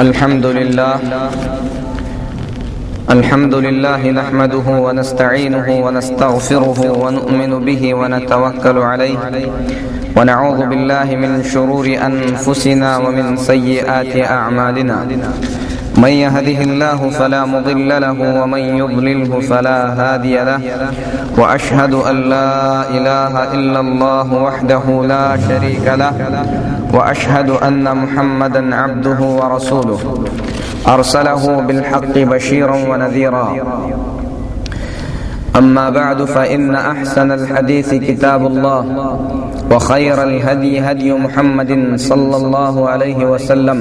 الحمد لله نحمده ونستعينه ونستغفره ونؤمن به ونتوكل عليه ونعوذ بالله من شرور أنفسنا ومن سيئات أعمالنا من يهده الله فلا مضل له ومن يضلله فلا هادي له وأشهد أن لا إله إلا الله وحده لا شريك له وأشهد أن محمدا عبده ورسوله أرسله بالحق بشيرا ونذيرا أما بعد فإن أحسن الحديث كتاب الله وخير الهدي هدي محمد صلى الله عليه وسلم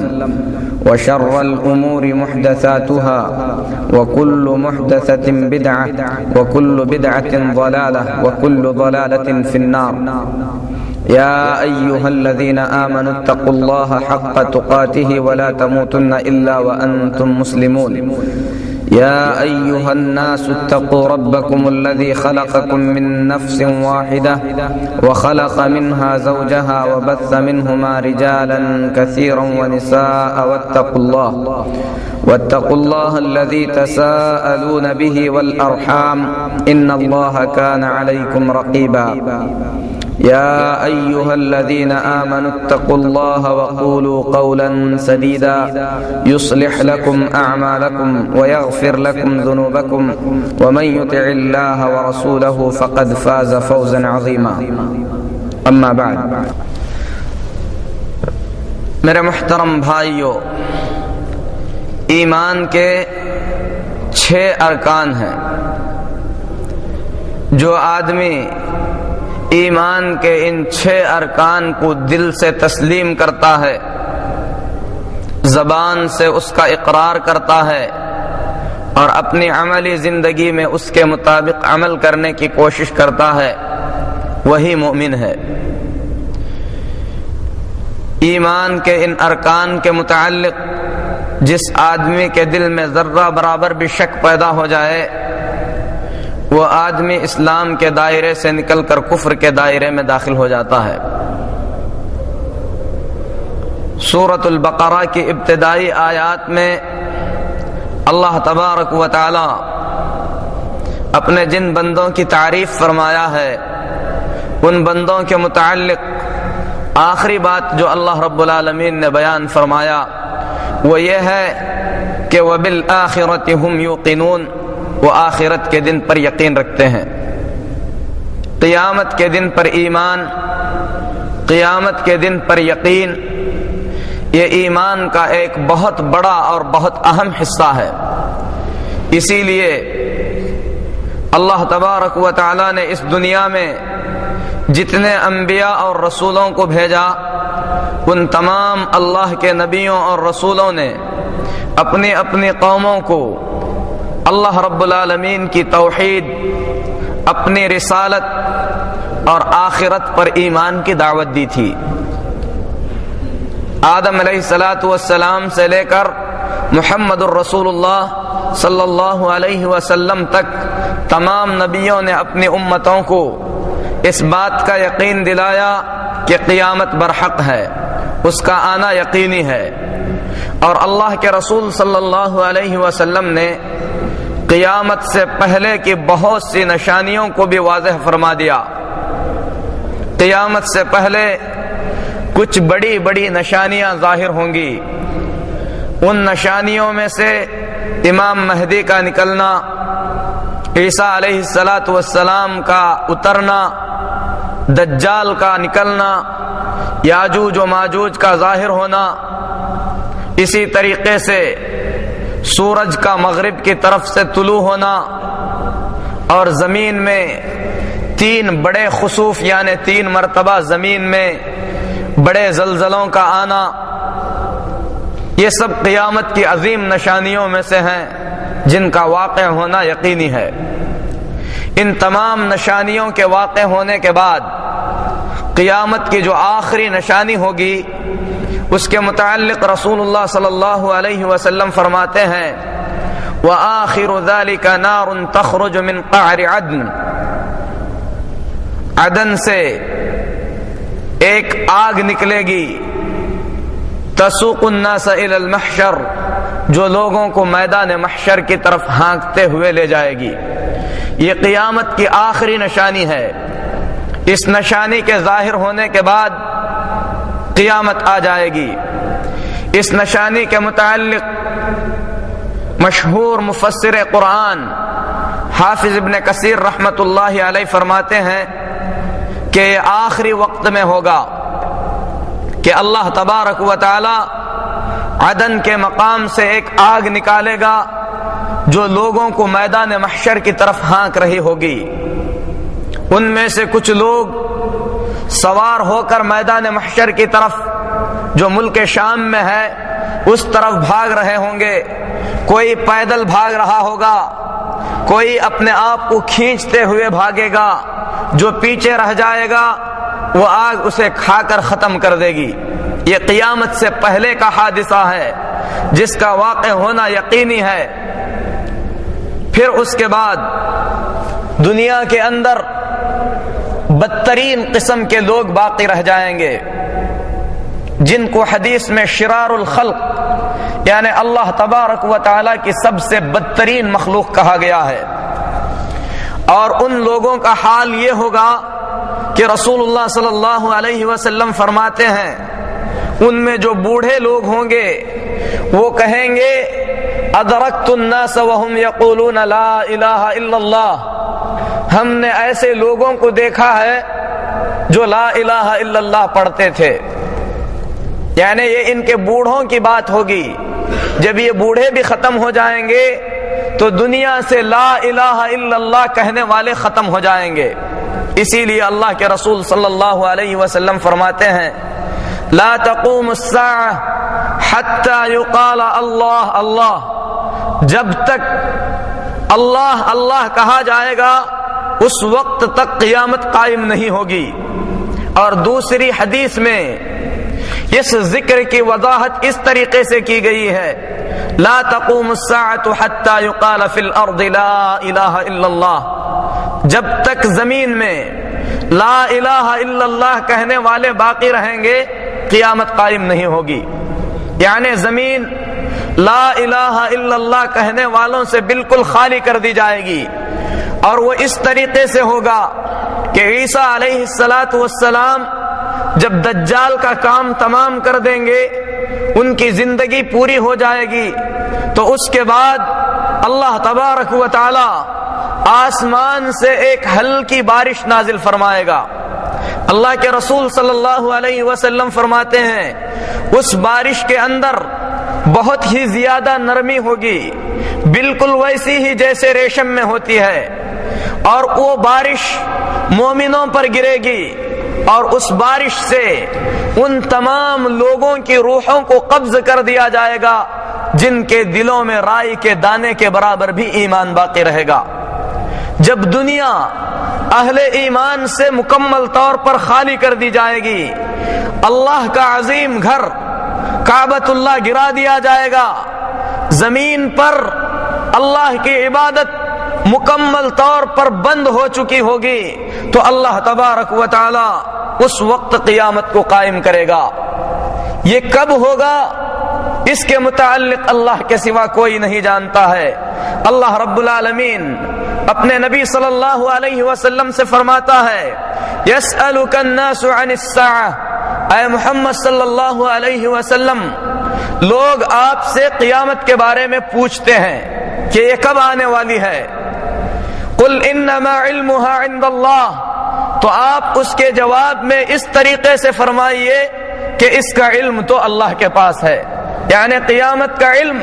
وشر الأمور محدثاتها وكل محدثة بدعة وكل بدعة ضلالة وكل ضلالة في النار يا أيها الذين آمنوا اتقوا الله حق تقاته ولا تموتن إلا وأنتم مسلمون يا أيها الناس اتقوا ربكم الذي خلقكم من نفس واحدة وخلق منها زوجها وبث منهما رجالا كثيرا ونساء واتقوا الله الذي تساءلون به والأرحام إن الله كان عليكم رقيبا يا أيها الذين آمنوا اتقوا الله وقولوا قولا سديدا يصلح لكم أعمالكم ويغفر لكم ذنوبكم ومن يطع الله ورسوله فقد فاز فوزا عظيما أما بعد میرے محترم بھائیو، ایمان کے 6 ارکان ہیں۔ جو آدمی ایمان کے ان 6 ارکان کو دل سے تسلیم کرتا ہے، زبان سے اس کا اقرار کرتا ہے اور اپنی عملی زندگی میں اس کے مطابق عمل کرنے کی کوشش کرتا ہے، وہی مومن ہے۔ ایمان کے ان ارکان کے متعلق جس آدمی کے دل میں ذرہ برابر بھی شک پیدا ہو جائے، وہ آدمی اسلام کے دائرے سے نکل کر کفر کے دائرے میں داخل ہو جاتا ہے۔ سورۃ البقرہ کی ابتدائی آیات میں اللہ تبارک و تعالی اپنے جن بندوں کی تعریف فرمایا ہے، ان بندوں کے متعلق آخری بات جو اللہ رب العالمین نے بیان فرمایا وہ یہ ہے کہ وَبِالْآخِرَةِ هُمْ يُوقِنُونَ، وہ آخرت کے دن پر یقین رکھتے ہیں۔ قیامت کے دن پر ایمان، قیامت کے دن پر یقین، یہ ایمان کا ایک بہت بڑا اور بہت اہم حصہ ہے۔ اسی لیے اللہ تبارک و تعالی نے اس دنیا میں جتنے انبیاء اور رسولوں کو بھیجا، ان تمام اللہ کے نبیوں اور رسولوں نے اپنی اپنی قوموں کو اللہ رب العالمین کی توحید، اپنی رسالت اور آخرت پر ایمان کی دعوت دی تھی۔ آدم علیہ السلام سے لے کر محمد الرسول اللہ صلی اللہ علیہ وسلم تک تمام نبیوں نے اپنی امتوں کو اس بات کا یقین دلایا کہ قیامت برحق ہے، اس کا آنا یقینی ہے، اور اللہ کے رسول صلی اللہ علیہ وسلم نے قیامت سے پہلے کی بہت سی نشانیوں کو بھی واضح فرما دیا۔ قیامت سے پہلے کچھ بڑی بڑی نشانیاں ظاہر ہوں گی۔ ان نشانیوں میں سے امام مہدی کا نکلنا، عیسیٰ علیہ السلام کا اترنا، دجال کا نکلنا، یاجوج و ماجوج کا ظاہر ہونا، اسی طریقے سے سورج کا مغرب کی طرف سے طلوع ہونا، اور زمین میں 3 بڑے خسوف یعنی 3 مرتبہ زمین میں بڑے زلزلوں کا آنا، یہ سب قیامت کی عظیم نشانیوں میں سے ہیں جن کا واقع ہونا یقینی ہے۔ ان تمام نشانیوں کے واقع ہونے کے بعد قیامت کی جو آخری نشانی ہوگی اس کے متعلق رسول اللہ صلی اللہ علیہ وسلم فرماتے ہیں وَآخِرُ ذَلِكَ نَارٌ تَخْرُجُ مِنْ قَعْرِ عَدْنٍ، عدن سے ایک آگ نکلے گی تسوق الناس الى المحشر، جو لوگوں کو میدان محشر کی طرف ہانکتے ہوئے لے جائے گی۔ یہ قیامت کی آخری نشانی ہے۔ اس نشانی کے ظاہر ہونے کے بعد قیامت آ جائے گی۔ اس نشانی کے متعلق مشہور مفسر قرآن حافظ ابن کثیر رحمۃ اللہ علیہ فرماتے ہیں کہ یہ آخری وقت میں ہوگا کہ اللہ تبارک و تعالی عدن کے مقام سے ایک آگ نکالے گا جو لوگوں کو میدان محشر کی طرف ہانک رہی ہوگی۔ ان میں سے کچھ لوگ سوار ہو کر میدان محشر کی طرف جو ملک شام میں ہے اس طرف بھاگ رہے ہوں گے، کوئی پیدل بھاگ رہا ہوگا، کوئی اپنے آپ کو کھینچتے ہوئے بھاگے گا، جو پیچھے رہ جائے گا وہ آگ اسے کھا کر ختم کر دے گی۔ یہ قیامت سے پہلے کا حادثہ ہے جس کا واقع ہونا یقینی ہے۔ پھر اس کے بعد دنیا کے اندر بدترین قسم کے لوگ باقی رہ جائیں گے، جن کو حدیث میں شرار الخلق یعنی اللہ تبارک و تعالی کی سب سے بدترین مخلوق کہا گیا ہے۔ اور ان لوگوں کا حال یہ ہوگا کہ رسول اللہ صلی اللہ علیہ وسلم فرماتے ہیں ان میں جو بوڑھے لوگ ہوں گے وہ کہیں گے ادرکت الناس وهم یقولون لا الہ الا اللہ، ہم نے ایسے لوگوں کو دیکھا ہے جو لا الہ الا اللہ پڑھتے تھے۔ یعنی یہ ان کے بوڑھوں کی بات ہوگی۔ جب یہ بوڑھے بھی ختم ہو جائیں گے تو دنیا سے لا الہ الا اللہ کہنے والے ختم ہو جائیں گے۔ اسی لیے اللہ کے رسول صلی اللہ علیہ وسلم فرماتے ہیں لا تقوم الساعة حتى يقال اللہ اللہ، جب تک اللہ اللہ کہا جائے گا اس وقت تک قیامت قائم نہیں ہوگی۔ اور دوسری حدیث میں اس ذکر کی وضاحت اس طریقے سے کی گئی ہے لا تقوم الساعة حتى يقال في الارض لا الہ الا اللہ، جب تک زمین میں لا الہ الا اللہ کہنے والے باقی رہیں گے قیامت قائم نہیں ہوگی۔ یعنی زمین لا الہ الا اللہ کہنے والوں سے بالکل خالی کر دی جائے گی، اور وہ اس طریقے سے ہوگا کہ عیسیٰ علیہ السلام جب دجال کا کام تمام کر دیں گے، ان کی زندگی پوری ہو جائے گی، تو اس کے بعد اللہ تبارک و تعالی آسمان سے ایک ہلکی بارش نازل فرمائے گا۔ اللہ کے رسول صلی اللہ علیہ وسلم فرماتے ہیں اس بارش کے اندر بہت ہی زیادہ نرمی ہوگی، بالکل ویسی ہی جیسے ریشم میں ہوتی ہے، اور وہ بارش مومنوں پر گرے گی، اور اس بارش سے ان تمام لوگوں کی روحوں کو قبض کر دیا جائے گا جن کے دلوں میں رائی کے دانے کے برابر بھی ایمان باقی رہے گا۔ جب دنیا اہل ایمان سے مکمل طور پر خالی کر دی جائے گی، اللہ کا عظیم گھر کعبۃ اللہ گرا دیا جائے گا، زمین پر اللہ کی عبادت مکمل طور پر بند ہو چکی ہوگی، تو اللہ تبارک و تعالی اس وقت قیامت کو قائم کرے گا۔ یہ کب ہوگا اس کے متعلق اللہ کے سوا کوئی نہیں جانتا ہے۔ اللہ رب العالمین اپنے نبی صلی اللہ علیہ وسلم سے فرماتا ہے یسألک الناس عن الساعة، اے محمد صلی اللہ علیہ وسلم لوگ آپ سے قیامت کے بارے میں پوچھتے ہیں کہ یہ کب آنے والی ہے۔ قل انما علمها عند اللہ، تو آپ اس کے جواب میں اس طریقے سے فرمائیے کہ اس کا علم تو اللہ کے پاس ہے، یعنی قیامت کا علم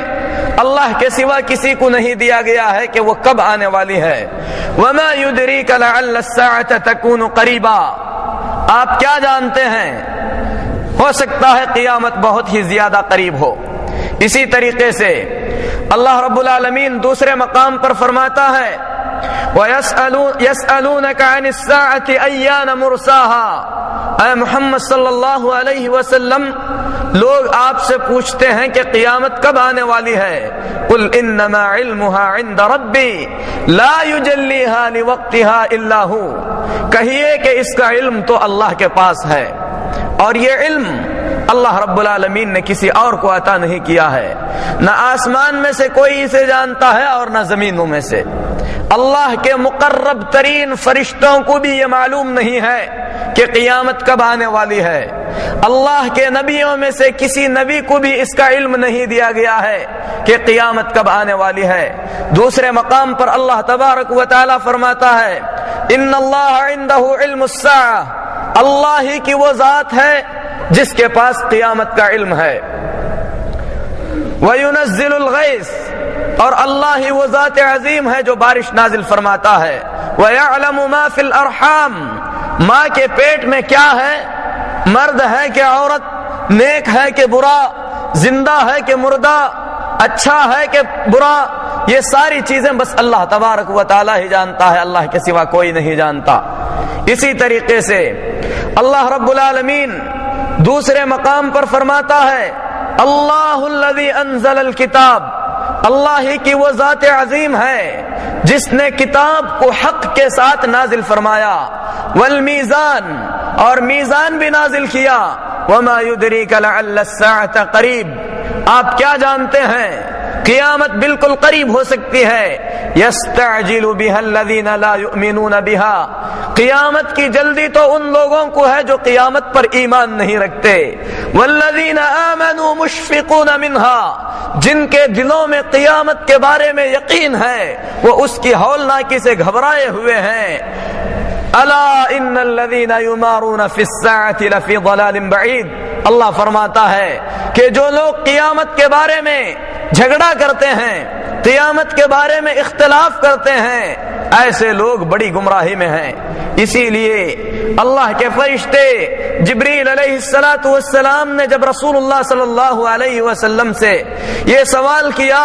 اللہ کے سوا کسی کو نہیں دیا گیا ہے کہ وہ کب آنے والی ہے۔ وما يدريك لعل الساعة تكون قريبا، آپ کیا جانتے ہیں ہو سکتا ہے قیامت بہت ہی زیادہ قریب ہو۔ اسی طریقے سے اللہ رب العالمین دوسرے مقام پر فرماتا ہے وَيَسْأَلُونَكَ عَنِ السَّاعَةِ أَيَّانَ مُرْسَاهَا، اے محمد صلی اللہ علیہ وسلم لوگ آپ سے پوچھتے ہیں کہ قیامت کب آنے والی ہے۔ قُلْ إِنَّمَا عِلْمُهَا عِنْدَ رَبِّي لَا يُجَلِّيهَا لِوَقْتِهَا إِلَّا هُوَ، کہیے کہ اس کا علم تو اللہ کے پاس ہے، اور یہ علم اللہ رب العالمین نے کسی اور کو عطا نہیں کیا ہے۔ نہ آسمان میں سے کوئی اسے جانتا ہے اور نہ زمینوں میں سے۔ اللہ کے مقرب ترین فرشتوں کو بھی یہ معلوم نہیں ہے کہ قیامت کب آنے والی ہے۔ اللہ کے نبیوں میں سے کسی نبی کو بھی اس کا علم نہیں دیا گیا ہے کہ قیامت کب آنے والی ہے۔ دوسرے مقام پر اللہ تبارک و تعالی فرماتا ہے ان اللہ عندہ علم الساعہ، اللہ ہی کی وہ ذات ہے جس کے پاس قیامت کا علم ہے۔ وَيُنَزِّلُ الْغَيْثَ، اور اللہ ہی وہ ذات عظیم ہے جو بارش نازل فرماتا ہے۔ وَيَعْلَمُ مَا فِي الْأَرْحَامِ، ماں کے پیٹ میں کیا ہے، مرد ہے کہ عورت، نیک ہے کہ برا، زندہ ہے کہ مردہ، اچھا ہے کہ برا، یہ ساری چیزیں بس اللہ تبارک و تعالی ہی جانتا ہے، اللہ کے سوا کوئی نہیں جانتا۔ اسی طریقے سے اللہ رب العالمین دوسرے مقام پر فرماتا ہے اللہ الذی انزل الکتاب، اللہ ہی کی وہ ذات عظیم ہے جس نے کتاب کو حق کے ساتھ نازل فرمایا، والمیزان، اور میزان بھی نازل کیا، وما یدریک لعل الساعة قریب، آپ کیا جانتے ہیں قیامت بالکل قریب ہو سکتی ہے۔ یستعجل بها الذین لا یؤمنون بها، قیامت کی جلدی تو ان لوگوں کو ہے جو قیامت پر ایمان نہیں رکھتے۔ والذین آمنوا مشفقون منها، جن کے دلوں میں قیامت کے بارے میں یقین ہے وہ اس کی ہولناکی سے گھبرائے ہوئے ہیں۔ الا ان الذین یمارون فی الساعۃ لفی ضلال بعید، اللہ فرماتا ہے کہ جو لوگ قیامت کے بارے میں جھگڑا کرتے ہیں، قیامت کے بارے میں اختلاف کرتے ہیں، ایسے لوگ بڑی گمراہی میں ہیں۔ اسی لیے اللہ کے فرشتے جبریل علیہ السلام نے جب رسول اللہ صلی اللہ علیہ وسلم سے یہ سوال کیا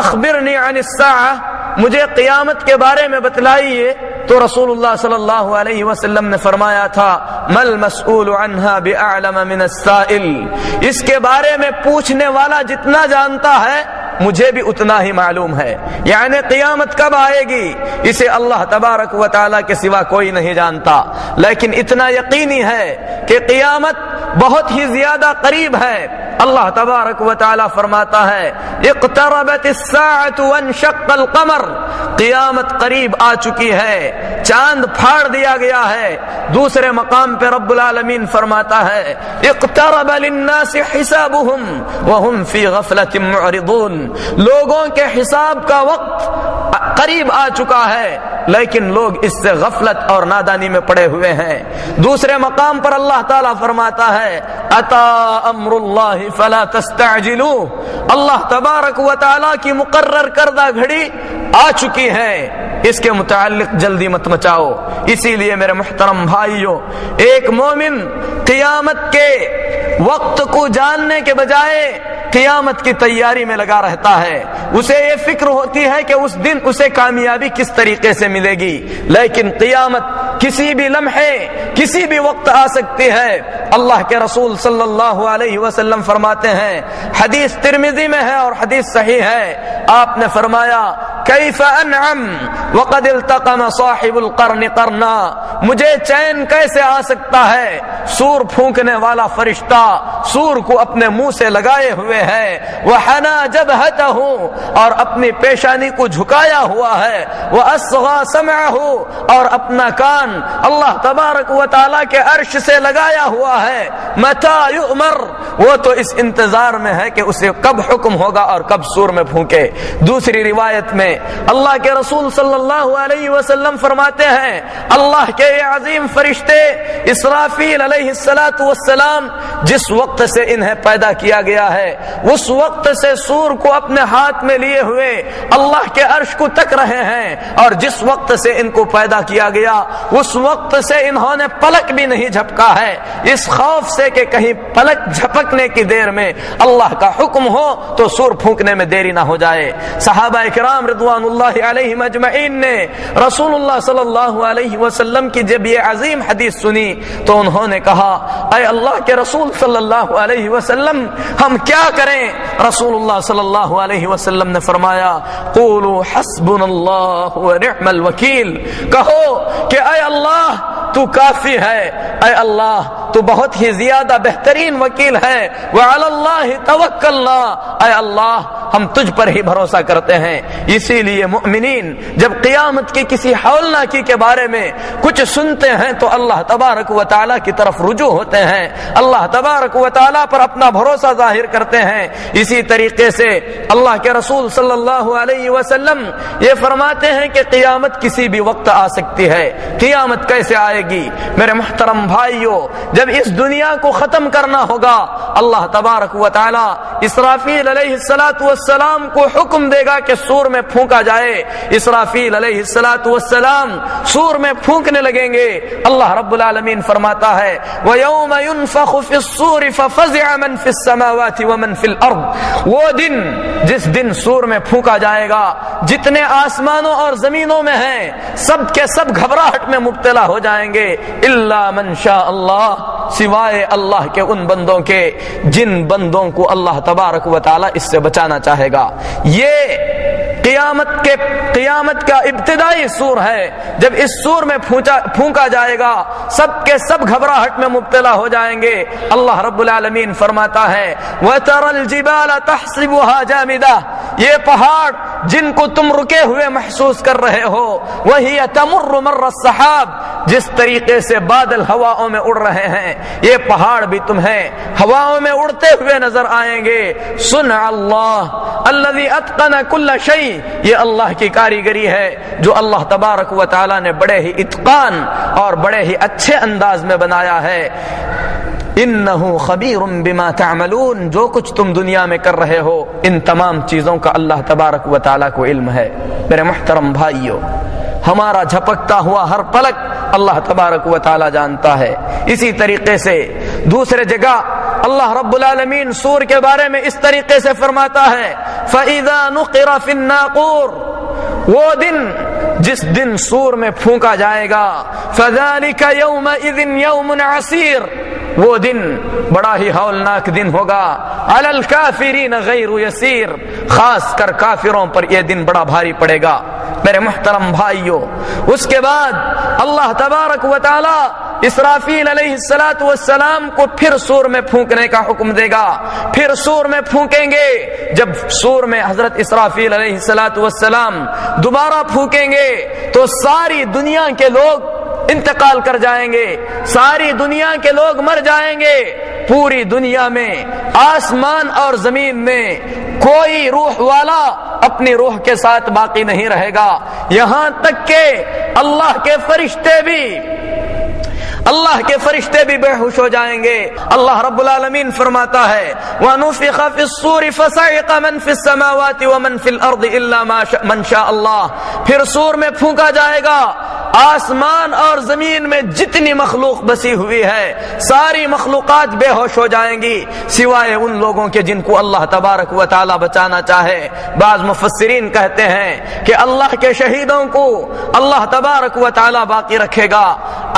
اخبرنی عن الساعہ، مجھے قیامت کے بارے میں بتلائیے، تو رسول اللہ صلی اللہ علیہ وسلم نے فرمایا تھا مل مسئول عنہا بأعلم من السائل، اس کے بارے میں پوچھنے والا جتنا جانتا ہے مجھے بھی اتنا ہی معلوم ہے، یعنی قیامت کب آئے گی اسے اللہ تبارک و تعالی کے سوا کوئی نہیں جانتا، لیکن اتنا یقینی ہے کہ قیامت بہت ہی زیادہ قریب ہے۔ اللہ تبارک و تعالی فرماتا ہے اقتربت الساعة وانشق القمر، قیامت قریب آ چکی ہے، چاند پھاڑ دیا گیا ہے۔ دوسرے مقام پہ رب العالمین فرماتا ہے اقترب للناس حسابهم وهم في غفلة معرضون، لوگوں کے حساب کا وقت قریب آ چکا ہے لیکن لوگ اس سے غفلت اور نادانی میں پڑے ہوئے ہیں۔ دوسرے مقام پر اللہ تعالیٰ فرماتا ہے اتا امر اللہ فلا تستعجلوا، اللہ تبارک و تعالیٰ کی مقرر کردہ گھڑی آ چکی ہے، اس کے متعلق جلدی مت مچاؤ۔ اسی لیے میرے محترم بھائیوں، ایک مومن قیامت کے وقت کو جاننے کے بجائے قیامت کی تیاری میں لگا رہتا ہے، اسے یہ فکر ہوتی ہے کہ اس دن اسے کامیابی کس طریقے سے ملے گی، لیکن قیامت کسی بھی لمحے کسی بھی وقت آ سکتی ہے۔ اللہ کے رسول صلی اللہ علیہ وسلم فرماتے ہیں، حدیث ترمذی میں ہے اور حدیث صحیح ہے، آپ نے فرمایا کیف انعم وقد التقم صاحب القرن قرنا، مجھے چین کیسے آ سکتا ہے، سور پھونکنے والا فرشتہ سور کو اپنے منہ سے لگائے ہوئے ہے، وحنا جبہتہ، اور اپنی پیشانی کو جھکایا ہوا ہے، واصغى سمعہ، اور اپنا کان اللہ تبارک و تعالی کے عرش سے لگایا ہوا ہے، متى یؤمر، وہ تو اس انتظار میں ہے کہ اسے کب حکم ہوگا اور کب سور میں پھونکے۔ دوسری روایت میں اللہ کے رسول صلی اللہ علیہ وسلم فرماتے ہیں اللہ کے یہ عظیم فرشتے اسرافیل علیہ السلام جس وقت سے انہیں پیدا کیا گیا ہے اس وقت سے سور کو اپنے ہاتھ میں لیے ہوئے اللہ کے عرش کو تک رہے ہیں، اور جس وقت سے ان کو پیدا کیا گیا اس وقت سے انہوں نے پلک بھی نہیں جھپکا ہے، اس خوف سے کہ کہیں پلک جھپکنے کی دیر میں اللہ کا حکم ہو تو سور پھونکنے میں دیری نہ ہو جائے۔ صحابہ کرام رضوان اللہ علیہم اجمعین نے رسول اللہ صلی اللہ علیہ وسلم کی جب یہ عظیم حدیث سنی تو انہوں نے کہا اے اللہ کے رسول صلی اللہ علیہ وسلم ہم کیا کریں؟ رسول اللہ صلی اللہ علیہ وسلم نے فرمایا قولوا حسبنا اللہ ونعم الوکیل، کہو کہ اے اللہ تو کافی ہے، اے اللہ تو بہت ہی زیادہ بہترین وکیل ہے۔ وعلی اللہ توکلنا، اے اللہ ہم تجھ پر ہی بھروسہ کرتے ہیں۔ اسی لیے مؤمنین جب قیامت کی کسی ہولناکی کے بارے میں کچھ سنتے ہیں تو اللہ تبارک و تعالی کی طرف رجوع ہوتے ہیں، اللہ تبارک و تعالی پر اپنا بھروسہ ظاہر کرتے ہیں۔ اسی طریقے سے اللہ کے رسول صلی اللہ علیہ وسلم یہ فرماتے ہیں کہ قیامت کسی بھی وقت آ سکتی ہے۔ قیامت کیسے آئے گی؟ میرے محترم بھائیو، جب اس دنیا کو ختم کرنا ہوگا اللہ تبارک و تعالی اسرافیل علیہ السلام کو حکم دے گا کہ سور میں پھونکا جائے۔ اسرافیل علیہ السلام سور میں پھونکنے لگیں گے۔ اللہ رب العالمین فرماتا ہے وَيَوْمَ يُنفَخُ فِي الصُّورِ فَفَزِعَ مَنْ فِي السَّمَاوَاتِ وَمَنْ فِي الْأَرْضِ، وہ دن جس دن سور میں پھونکا جائے گا، جتنے آسمانوں اور زمینوں میں ہیں سب کے سب گھبراہٹ میں مبتلا ہو جائیں گے، الا من شاء اللہ، سوائے اللہ کے ان بندوں کے جن بندوں کو اللہ تبارک و تعالی اس سے بچانا چاہے گا۔ یہ قیامت کا ابتدائی سور ہے۔ جب اس سور میں پھونکا جائے گا سب کے سب گھبراہٹ میں مبتلا ہو جائیں گے۔ اللہ رب العالمین فرماتا ہے وَتَرَى الْجِبَالَ تَحْسَبُهَا جَامِدَةً، یہ پہاڑ جن کو تم رکے ہوئے محسوس کر رہے ہو، وَهِيَ تَمُرُّ مَرَّ السَّحَابِ، جس طریقے سے بادل ہواؤں میں اڑ رہے ہیں یہ پہاڑ بھی تمہیں ہواؤں میں اڑتے ہوئے نظر آئیں گے۔ صنع اللہ الذی اتقن کل شیء، یہ اللہ کی کاریگری ہے جو اللہ تبارک و تعالی نے بڑے ہی اتقان اور بڑے ہی اچھے انداز میں بنایا ہے۔ انہ خبیر بما تعملون، جو کچھ تم دنیا میں کر رہے ہو ان تمام چیزوں کا اللہ تبارک و تعالی کو علم ہے۔ میرے محترم بھائیو، ہمارا جھپکتا ہوا ہر پلک اللہ تبارک و تعالی جانتا ہے۔ اسی طریقے سے دوسرے جگہ اللہ رب العالمین سور کے بارے میں اس طریقے سے فرماتا ہے فَإِذَا نُقِرَ فِي النَّاقُورِ، وہ دن جس دن سور میں پھونکا جائے گا فَذَلِكَ يَوْمَئِذٍ يَوْمٌ عَسِيرٌ، وہ دن بڑا ہی ہولناک دن ہوگا۔ عَلَى الْكَافِرِينَ غَيْرُ يَسِيرٌ، خاص کر کافروں پر یہ دن بڑا بھاری پڑے گا۔ میرے محترم بھائیو، اس کے بعد اللہ تبارک و تعالی اسرافیل علیہ السلام کو پھر سور میں پھونکنے کا حکم دے گا۔ پھر سور میں پھونکیں گے۔ جب سور میں حضرت اسرافیل علیہ السلام دوبارہ پھونکیں گے تو ساری دنیا کے لوگ انتقال کر جائیں گے، ساری دنیا کے لوگ مر جائیں گے۔ پوری دنیا میں آسمان اور زمین میں کوئی روح والا اپنی روح کے ساتھ باقی نہیں رہے گا، یہاں تک کہ اللہ کے فرشتے بھی بے ہوش ہو جائیں گے۔ اللہ رب العالمین فرماتا ہے وَنُفِخَ فِي الصُّورِ فَصَعِقَ مَنْ فِي السَّمَاوَاتِ وَمَنْ فِي الْأَرْضِ إِلَّا مَن شَاءَ اللَّهُ، پھر سور میں پھونکا جائے گا، آسمان اور زمین میں جتنی مخلوق بسی ہوئی ہے ساری مخلوقات بے ہوش ہو جائیں گی سوائے ان لوگوں کے جن کو اللہ تبارک و تعالی بچانا چاہے۔ بعض مفسرین کہتے ہیں کہ اللہ کے شہیدوں کو اللہ تبارک و تعالی باقی رکھے گا۔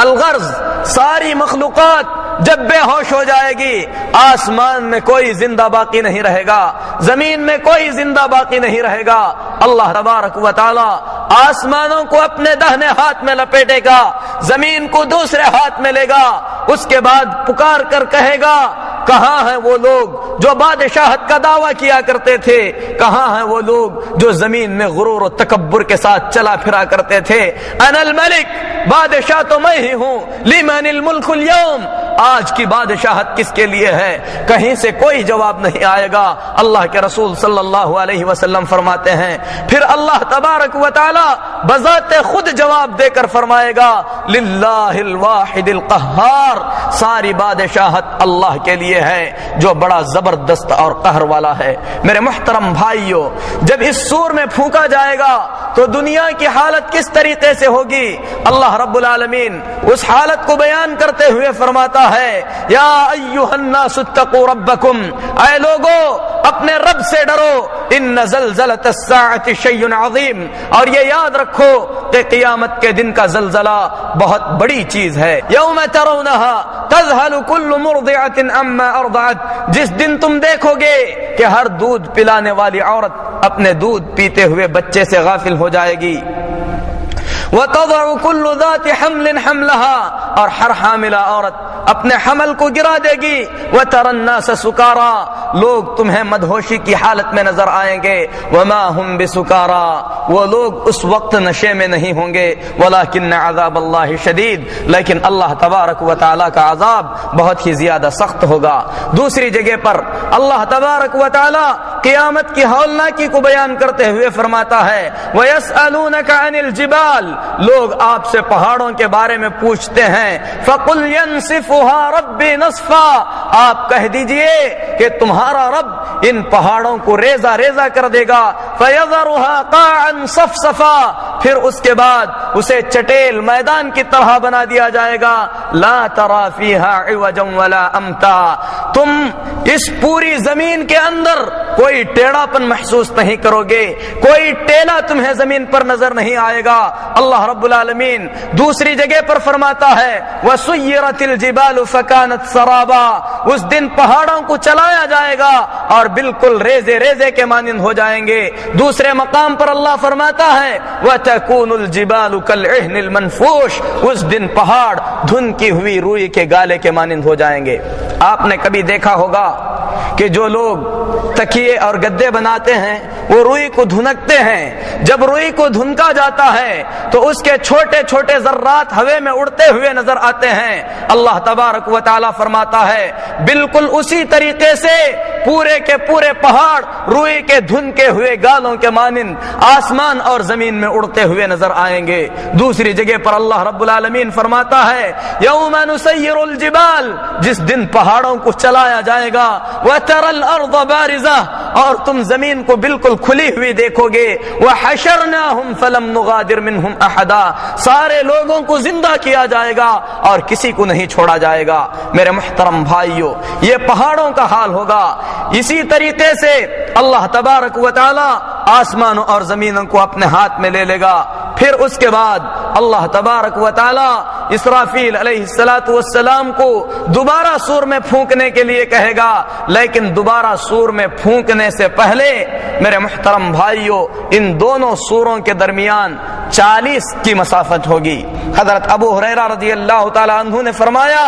الغرض ساری مخلوقات جب بے ہوش ہو جائے گی آسمان میں کوئی زندہ باقی نہیں رہے گا، زمین میں کوئی زندہ باقی نہیں رہے گا۔ اللہ تبارک و تعالی آسمانوں کو اپنے داہنے ہاتھ میں لپیٹے گا، زمین کو دوسرے ہاتھ میں لے گا، اس کے بعد پکار کر کہے گا کہاں ہیں وہ لوگ جو بادشاہت کا دعویٰ کیا کرتے تھے، کہاں ہیں وہ لوگ جو زمین میں غرور و تکبر کے ساتھ چلا پھرا کرتے تھے۔ انا الملک، بادشاہ تو میں ہی ہوں، لمن الملک اليوم، آج کی بادشاہت کس کے لیے ہے؟ کہیں سے کوئی جواب نہیں آئے گا۔ اللہ کے رسول صلی اللہ علیہ وسلم فرماتے ہیں پھر اللہ تبارک و تعالی بذات خود جواب دے کر فرمائے گا للہ الواحد القہار، ساری بادشاہت اللہ کے لیے ہے جو بڑا زبردست اور قہر والا ہے۔ میرے محترم بھائیو، جب اس سور میں پھونکا جائے گا تو دنیا کی حالت کس طریقے سے ہوگی؟ اللہ رب العالمین اس حالت کو بیان کرتے ہوئے فرماتا ہے یا ایھا الناس اتقوا ربکم، اے لوگو اپنے رب سے ڈرو، ان زلزلۃ الساعۃ شیء عظیم، اور یہ یاد رکھو کہ قیامت کے دن کا زلزلہ بہت بڑی چیز ہے۔ یوم ترونھا تذہل کل مرضعۃ عما ارضعت، جس دن تم دیکھو گے کہ ہر دودھ پلانے والی عورت اپنے دودھ پیتے ہوئے بچے سے غافل ہو جائے گی۔ وَتَضَعُ كُلُّ ذَاتِ حَمْلٍ حَمْلَهَا، اور ہر حاملہ عورت اپنے حمل کو گرا دے گی وَتَرَى النَّاسَ سُكَارَى لوگ تمہیں مدہوشی کی حالت میں نظر آئیں گے وَمَا هُمْ بِسُكَارَى وہ لوگ اس وقت نشے میں نہیں ہوں گے وَلَكِنَّ عَذَابَ اللَّهِ شَدِيد لیکن اللہ تبارک و تعالی کا عذاب بہت ہی زیادہ سخت ہوگا۔ دوسری جگہ پر اللہ تبارک و تعالی قیامت کی ہولناکی کو بیان کرتے ہوئے فرماتا ہے وَيَسْأَلُونَكَ عَنِ الْجِبَالِ لوگ آپ سے پہاڑوں کے بارے میں پوچھتے ہیں فَقُلْ يَنْسِفُهَا رَبِّي نَصْفًا آپ کہہ دیجئے کہ تمہارا رب ان پہاڑوں کو ریزہ ریزہ کر دے گا فَيَذَرُهَا قَاعًا صَفْصَفًا پھر اس کے بعد اسے چٹیل میدان کی طرح بنا دیا جائے گا لا ترى فيها عوجا ولا امتا تم اس پوری زمین کے اندر کوئی ٹیڑھا پن محسوس نہیں کرو گے، کوئی ٹیلا تمہیں زمین پر نظر نہیں آئے گا۔ اللہ رب العالمین دوسری جگہ پر فرماتا ہے وَسُيِّرَتِ الْجِبَالُ فَكَانَتْ سَرَابًا اس دن پہاڑوں کو چلایا جائے گا اور بالکل ریزے ریزے کے مانند ہو جائیں گے۔ دوسرے مقام پر اللہ فرماتا ہے وَتَكُونُ الْجِبَالُ كَالْعِهْنِ الْمَنْفُوشِ اس دن پہاڑ دھن کی ہوئی روئی کے گالے کے مانند ہو جائیں گے۔ آپ نے کبھی دیکھا ہوگا کہ جو لوگ تکیے اور گدے بناتے ہیں وہ روئی کو دھنکتے ہیں، جب روئی کو دھنکا جاتا ہے تو اس کے چھوٹے چھوٹے ذرات ہوے میں اڑتے ہوئے نظر آتے ہیں۔ اللہ تبارک و تعالی فرماتا ہے بالکل اسی طریقے سے پورے کے پورے پہاڑ روئی کے دھنکے ہوئے گالوں کے مانند آسمان اور زمین میں اڑتے ہوئے نظر آئیں گے۔ دوسری جگہ پر اللہ رب العالمین فرماتا ہے یوم نسیر الجبال جس دن پہاڑوں کو چلایا جائے گا وترى الارض بارزہ اور تم زمین کو بالکل کھلی ہوئی دیکھو گے وحشرناهم فلم نغادر منهم احدا سارے لوگوں کو زندہ کیا جائے گا اور کسی کو نہیں چھوڑا جائے گا۔ میرے محترم بھائیو یہ پہاڑوں کا حال ہوگا۔ اسی طریقے سے اللہ تبارک و تعالی آسمانوں اور زمینوں کو اپنے ہاتھ میں لے لے گا۔ پھر اس کے بعد اللہ تبارک و تعالی اسرافیل علیہ السلام کو دوبارہ سور میں پھونکنے کے لیے کہے گا، لیکن دوبارہ سور میں پھونکنے سے پہلے میرے محترم بھائیو ان دونوں سوروں کے درمیان 40 کی مسافت ہوگی۔ حضرت ابو ہریرہ رضی اللہ تعالی عنہ نے فرمایا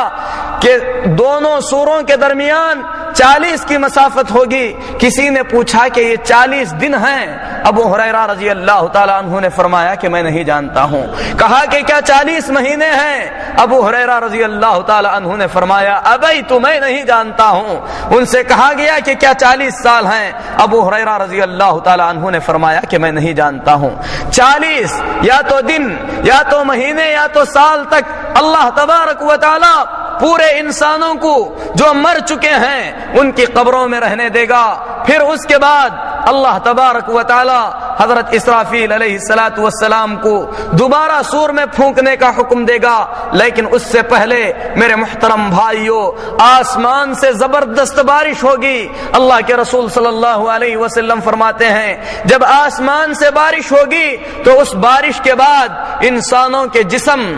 کہ دونوں سوروں کے درمیان 40 کی مسافت ہوگی۔ کسی نے پوچھا کہ یہ 40 دن ہیں؟ ابو ہریرہ رضی اللہ تعالی عنہ نے فرمایا کہ میں نہیں جانتا ہوں۔ کہا کہ کیا 40 مہینے ہیں؟ ابو ہریرہ رضی اللہ تعالی عنہ نے فرمایا ابھی تو میں نہیں جانتا ہوں۔ ان سے کہا گیا کہ کیا 40 سال ہیں؟ ابو ہریرہ رضی اللہ تعالی عنہ نے فرمایا کہ میں نہیں جانتا ہوں۔ 40 یا تو دن یا تو مہینے یا تو سال تک اللہ تبارک و تعالی پورے انسانوں کو جو مر چکے ہیں ان کی قبروں میں رہنے دے گا۔ پھر اس کے بعد اللہ تبارک و تعالی حضرت اسرافیل علیہ السلام کو دوبارہ سور میں پھونکنے کا حکم دے گا، لیکن اس سے پہلے میرے محترم بھائیو آسمان سے زبردست بارش ہوگی۔ اللہ کے رسول صلی اللہ علیہ وسلم فرماتے ہیں جب آسمان سے بارش ہوگی تو اس بارش کے بعد انسانوں کے جسم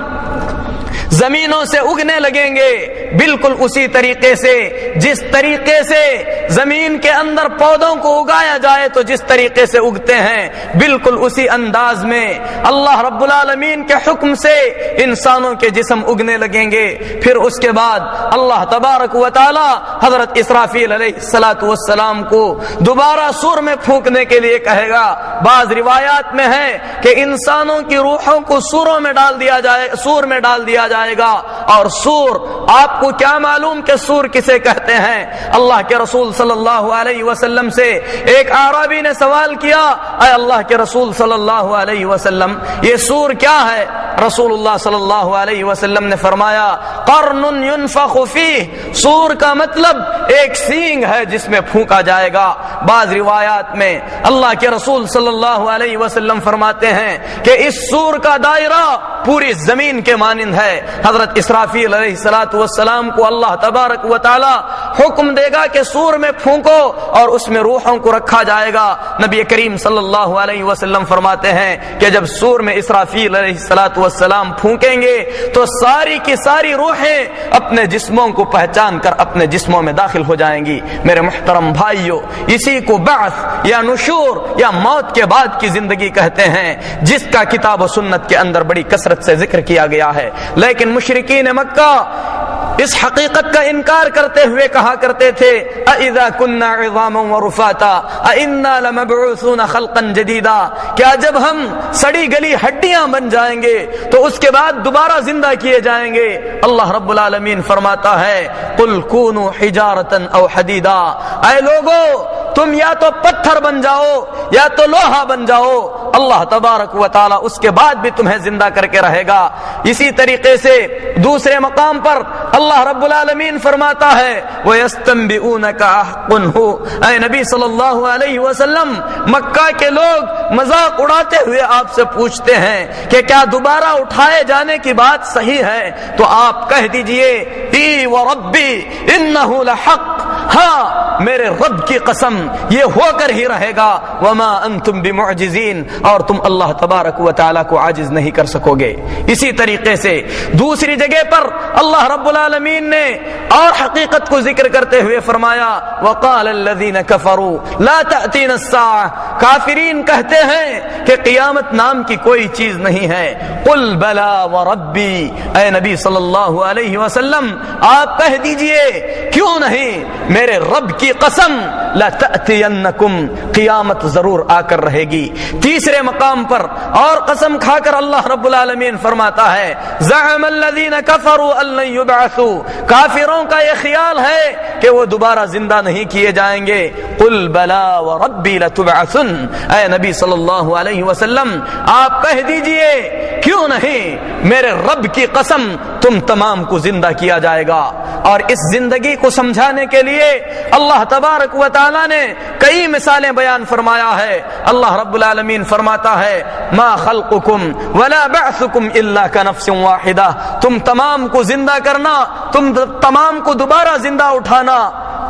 زمینوں سے اگنے لگیں گے، بالکل اسی طریقے سے جس طریقے سے زمین کے اندر پودوں کو اگایا جائے تو جس طریقے سے اگتے ہیں بالکل اسی انداز میں اللہ رب العالمین کے حکم سے انسانوں کے جسم اگنے لگیں گے۔ پھر اس کے بعد اللہ تبارک و تعالی حضرت اسرافیل علیہ السلام کو دوبارہ سور میں پھونکنے کے لیے کہے گا۔ بعض روایات میں ہے کہ انسانوں کی روحوں کو سور میں ڈال دیا جائے گا۔ اور سور آپ کو کیا معلوم کہ سور کسے کہتے ہیں؟ اللہ کے رسول صلی اللہ علیہ وسلم سے ایک اعرابی نے سوال کیا اے اللہ کے رسول صلی اللہ علیہ وسلم یہ سور کیا ہے؟ رسول اللہ صلی اللہ علیہ وسلم نے فرمایا قرن ينفخ فیہ سور کا مطلب ایک سینگ ہے جس میں پھونکا جائے گا۔ بعض روایات میں اللہ کے رسول صلی اللہ علیہ وسلم فرماتے ہیں کہ اس سور کا دائرہ پوری زمین کے مانند ہے۔ حضرت اسرافیل علیہ السلام کو اللہ تبارک و تعالی حکم دے گا کہ سور میں پھونکو اور اس میں روحوں کو رکھا جائے گا۔ نبی کریم صلی اللہ علیہ وسلم فرماتے ہیں کہ جب سور میں اسرافیل علیہ السلام پھونکیں گے تو ساری کی ساری روحیں اپنے جسموں کو پہچان کر اپنے جسموں میں داخل ہو جائیں گی۔ میرے محترم بھائیو اسی کو بعث یا نشور یا موت کے بعد کی زندگی کہتے ہیں، جس کا کتاب و سنت کے اندر بڑی کثرت سے ذکر کیا گیا ہے۔ لیکن مشرکین مکہ اس حقیقت کا انکار کرتے ہوئے کہا کرتے تھے اذا كنا عظاما ورفاتا انا لمبعوثون خلقا جديدا، کیا جب ہم سڑی گلی ہڈیاں بن جائیں گے تو اس کے بعد دوبارہ زندہ کیے جائیں گے؟ اللہ رب العالمین فرماتا ہے قل كونوا حجارة او حديدا، اے لوگو تم یا تو پتھر بن جاؤ یا تو لوہا بن جاؤ، اللہ تبارک و تعالی اس کے بعد بھی تمہیں زندہ کر کے رہے گا۔ اسی طریقے سے دوسرے مقام پر اللہ رب العالمین فرماتا ہے وَيَسْتَنْبِئُونَكَ أَحْقٌ هُوَ، اے نبی صلی اللہ علیہ وسلم مکہ کے لوگ مذاق اڑاتے ہوئے آپ سے پوچھتے ہیں کہ کیا دوبارہ اٹھائے جانے کی بات صحیح ہے؟ تو آپ کہہ دیجئے ای وَرَبِّي إِنَّهُ لَحَقٌّ، ہاں میرے رب کی قسم یہ ہو کر ہی رہے گا، وما انتم بمعجزین، اور تم اللہ تبارک و تعالی کو عاجز نہیں کر سکو گے۔ اسی طریقے سے دوسری جگہ پر اللہ رب العالمین نے اور حقیقت کو ذکر کرتے ہوئے فرمایا وقال الذین کفروا لا تأتینا الساعة، کافرین کہتے ہیں کہ قیامت نام کی کوئی چیز نہیں ہے۔ قل بلا وربی، اے نبی صلی اللہ علیہ وسلم آپ کہہ دیجئے کیوں نہیں، میرے رب کی قسم لتأتینکم، قیامت ضرور آ کر رہے گی۔ تیسرے مقام پر اور قسم کھا کر اللہ رب العالمین فرماتا ہے زعم الذین کفروا ان لن یبعثوا، کافروں کا یہ خیال ہے کہ وہ دوبارہ زندہ نہیں کیے جائیں گے۔ قل بلا وربی لتبعثن، اے نبی صلی اللہ علیہ وسلم آپ کہہ دیجئے کیوں نہیں، میرے رب کی قسم تم تمام کو زندہ کیا جائے گا۔ اور اس زندگی کو سمجھانے کے لیے اللہ تبارک و تعالی نے کئی مثالیں بیان فرمایا ہے۔ اللہ رب العالمین فرماتا ہے ما خلقکم ولا بعثکم الا کنفس واحدہ، تم تمام کو زندہ کرنا، تم تمام کو دوبارہ زندہ اٹھانا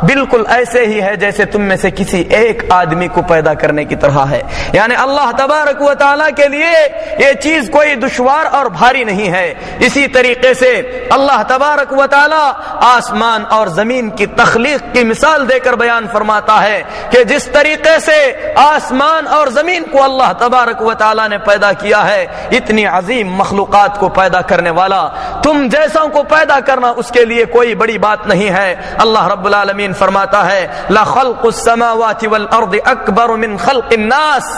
بالکل ایسے ہی ہے جیسے تم میں سے کسی ایک آدمی کو پیدا کرنے کی طرح ہے۔ یعنی اللہ تبارک و تعالی کے لیے یہ چیز کوئی دشوار اور بھاری نہیں ہے۔ اسی طریقے سے اللہ تبارک و تعالی آسمان اور زمین کی تخلیق کی مثال دے کر بیان فرماتا ہے کہ جس طریقے سے آسمان اور زمین کو اللہ تبارک و تعالی نے پیدا کیا ہے، اتنی عظیم مخلوقات کو پیدا کرنے والا تم جیسوں کو پیدا کرنا اس کے لیے کوئی بڑی بات نہیں ہے۔ اللہ رب العالمین فرماتا ہے لخلق السماوات والارض اکبر من خلق الناس،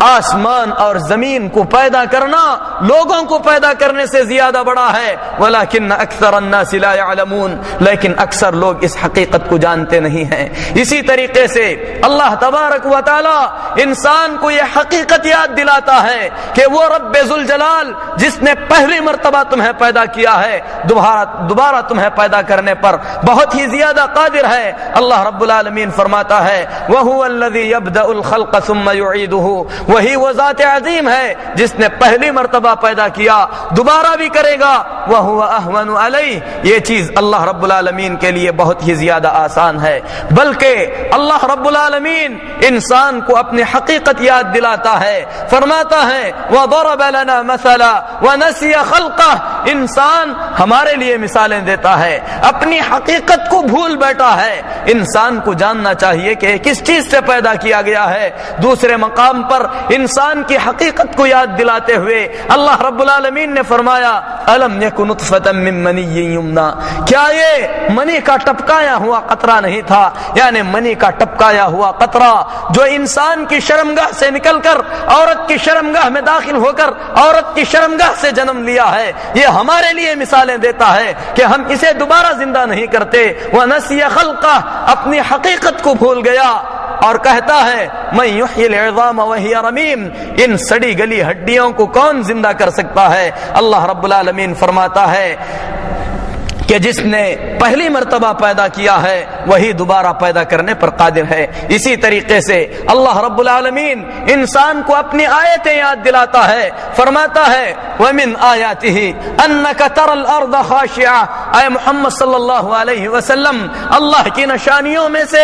آسمان اور زمین کو پیدا کرنا لوگوں کو پیدا کرنے سے زیادہ بڑا ہے، ولکن اکثر الناس لا يعلمون، لیکن اکثر لوگ اس حقیقت کو جانتے نہیں ہیں۔ اسی طریقے سے اللہ تبارک و تعالی انسان کو یہ حقیقت یاد دلاتا ہے کہ وہ رب ذوالجلال جس نے پہلی مرتبہ تمہیں پیدا کیا ہے دوبارہ تمہیں پیدا کرنے پر بہت ہی زیادہ قادر ہے۔ اللہ رب العالمین فرماتا ہے وَهُوَ الَّذِي يَبْدَأُ الْخَلْقَ ثُمَّ يُعِيدُهُ، وہی وہ ذات عظیم ہے جس نے پہلی مرتبہ پیدا کیا دوبارہ بھی کرے گا۔ وَهُوَ أَهْوَنُ عَلَيْهِ، یہ چیز اللہ رب العالمین کے لیے بہت ہی زیادہ آسان ہے، بلکہ اللہ رب العالمین انسان کو اپنی حقیقت یاد دلاتا ہے، فرماتا ہے وَضَرَبَ لَنَا مَثَلًا وَنَسِيَ خَلْقَهُ، انسان ہمارے لیے مثالیں دیتا ہے، اپنی حقیقت کو بھول بیٹھا ہے۔ انسان کو جاننا چاہیے کہ کس چیز سے پیدا کیا گیا ہے۔ دوسرے مقام پر انسان کی حقیقت کو یاد دلاتے ہوئے اللہ رب العالمین نے فرمایا الم یکن نطفۃ من منی یمنا، کیا یہ منی کا ٹپکایا ہوا قطرہ نہیں تھا؟ یعنی منی کا ٹپکایا ہوا قطرہ جو انسان کی شرمگاہ سے نکل کر عورت کی شرمگاہ میں داخل ہو کر عورت کی شرمگاہ سے جنم لیا ہے، یہ ہمارے لیے مثالیں دیتا ہے کہ ہم اسے دوبارہ زندہ نہیں کرتے۔ وَنَسِيَ خَلْقَهُ، اپنی حقیقت کو بھول گیا اور کہتا ہے مَن يُحْيِي الْعِظَامَ وَهِيَ رَمِيمٌ، ان سڑی گلی ہڈیوں کو کون زندہ کر سکتا ہے؟ اللہ رب العالمین فرماتا ہے کہ جس نے پہلی مرتبہ پیدا کیا ہے وہی دوبارہ پیدا کرنے پر قادر ہے۔ اسی طریقے سے اللہ رب العالمین انسان کو اپنی آیتیں یاد دلاتا ہے، فرماتا ہے وَمِنْ آيَاتِهِ أَنَّكَ تَرَى الْأَرْضَ خَاشِعَةً، اے محمد صلی اللہ علیہ وسلم اللہ کی نشانیوں میں سے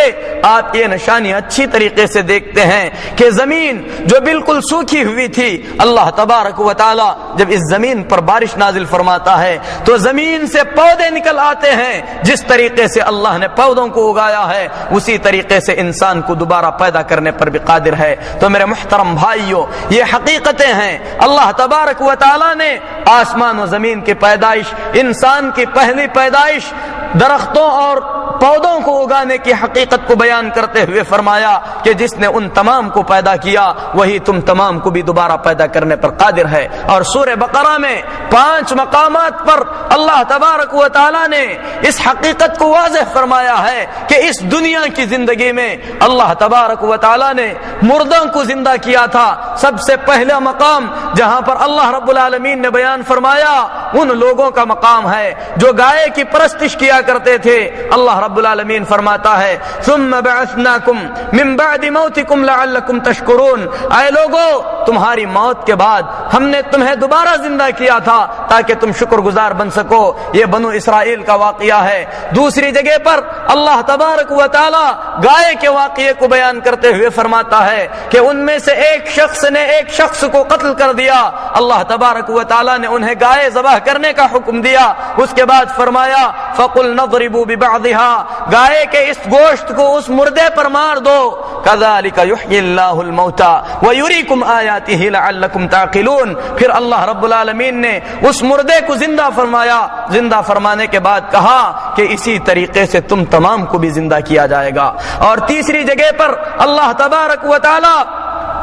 آپ یہ نشانی اچھی طریقے سے دیکھتے ہیں کہ زمین جو بالکل سوکھی ہوئی تھی، اللہ تبارک و تعالی جب اس زمین پر بارش نازل فرماتا ہے تو زمین سے پودے پودے نکل آتے ہیں، جس طریقے سے اللہ نے پودوں کو اگایا ہے اسی طریقے سے انسان کو دوبارہ پیدا کرنے پر بھی قادر ہے۔ تو میرے محترم بھائیوں، یہ حقیقتیں ہیں۔ اللہ تبارک و تعالی نے آسمان و زمین کی پیدائش، انسان کی پہلی پیدائش، درختوں اور پودوں کو اگانے کی حقیقت کو بیان کرتے ہوئے فرمایا کہ جس نے ان تمام کو پیدا کیا وہی تم تمام کو بھی دوبارہ پیدا کرنے پر قادر ہے۔ اور سورہ بقرہ میں 5 مقامات پر اللہ تبارک و تعالی نے اس حقیقت کو واضح فرمایا ہے کہ اس دنیا کی زندگی میں اللہ تبارک و تعالی نے مردوں کو زندہ کیا تھا۔ سب سے پہلا مقام جہاں پر اللہ رب العالمین نے بیان فرمایا ان لوگوں کا مقام ہے جو گائے کی پرستش کیا کرتے تھے۔ اللہ رب العالمین فرماتا ہے ثم بعثناکم من بعد موتکم لعلکم تشکرون، اے لوگو تمہاری موت کے بعد ہم نے تمہیں دوبارہ زندہ کیا تھا تاکہ تم شکر گزار بن سکو۔ یہ بنو اسرائیل کا واقعہ ہے۔ دوسری جگہ پر اللہ تبارک و تعالی گائے کے واقعے کو بیان کرتے ہوئے فرماتا ہے کہ ان میں سے ایک شخص نے ایک شخص کو قتل کر دیا، اللہ تبارک و تعالی نے انہیں گائے ذبح کرنے کا حکم دیا۔ اس کے بعد فرمایا فَقُلْ نَضْرِبُوا بِبَعْضِهَا، گائے کے اس گوشت کو اس مردے پر مار دو۔ كَذَلِكَ يُحْيِي اللَّهُ الْمَوْتَى وَيُرِيكُمْ آيَاتِهِ لَعَلَّكُمْ تَعْقِلُونَ۔ پھر اللہ رب العالمین نے اس مردے کو زندہ فرمایا، زندہ فرمانے کے بعد کہا کہ اسی طریقے سے تم تمام کو بھی زندہ کیا جائے گا۔ اور تیسری جگہ پر اللہ تبارک و تعالی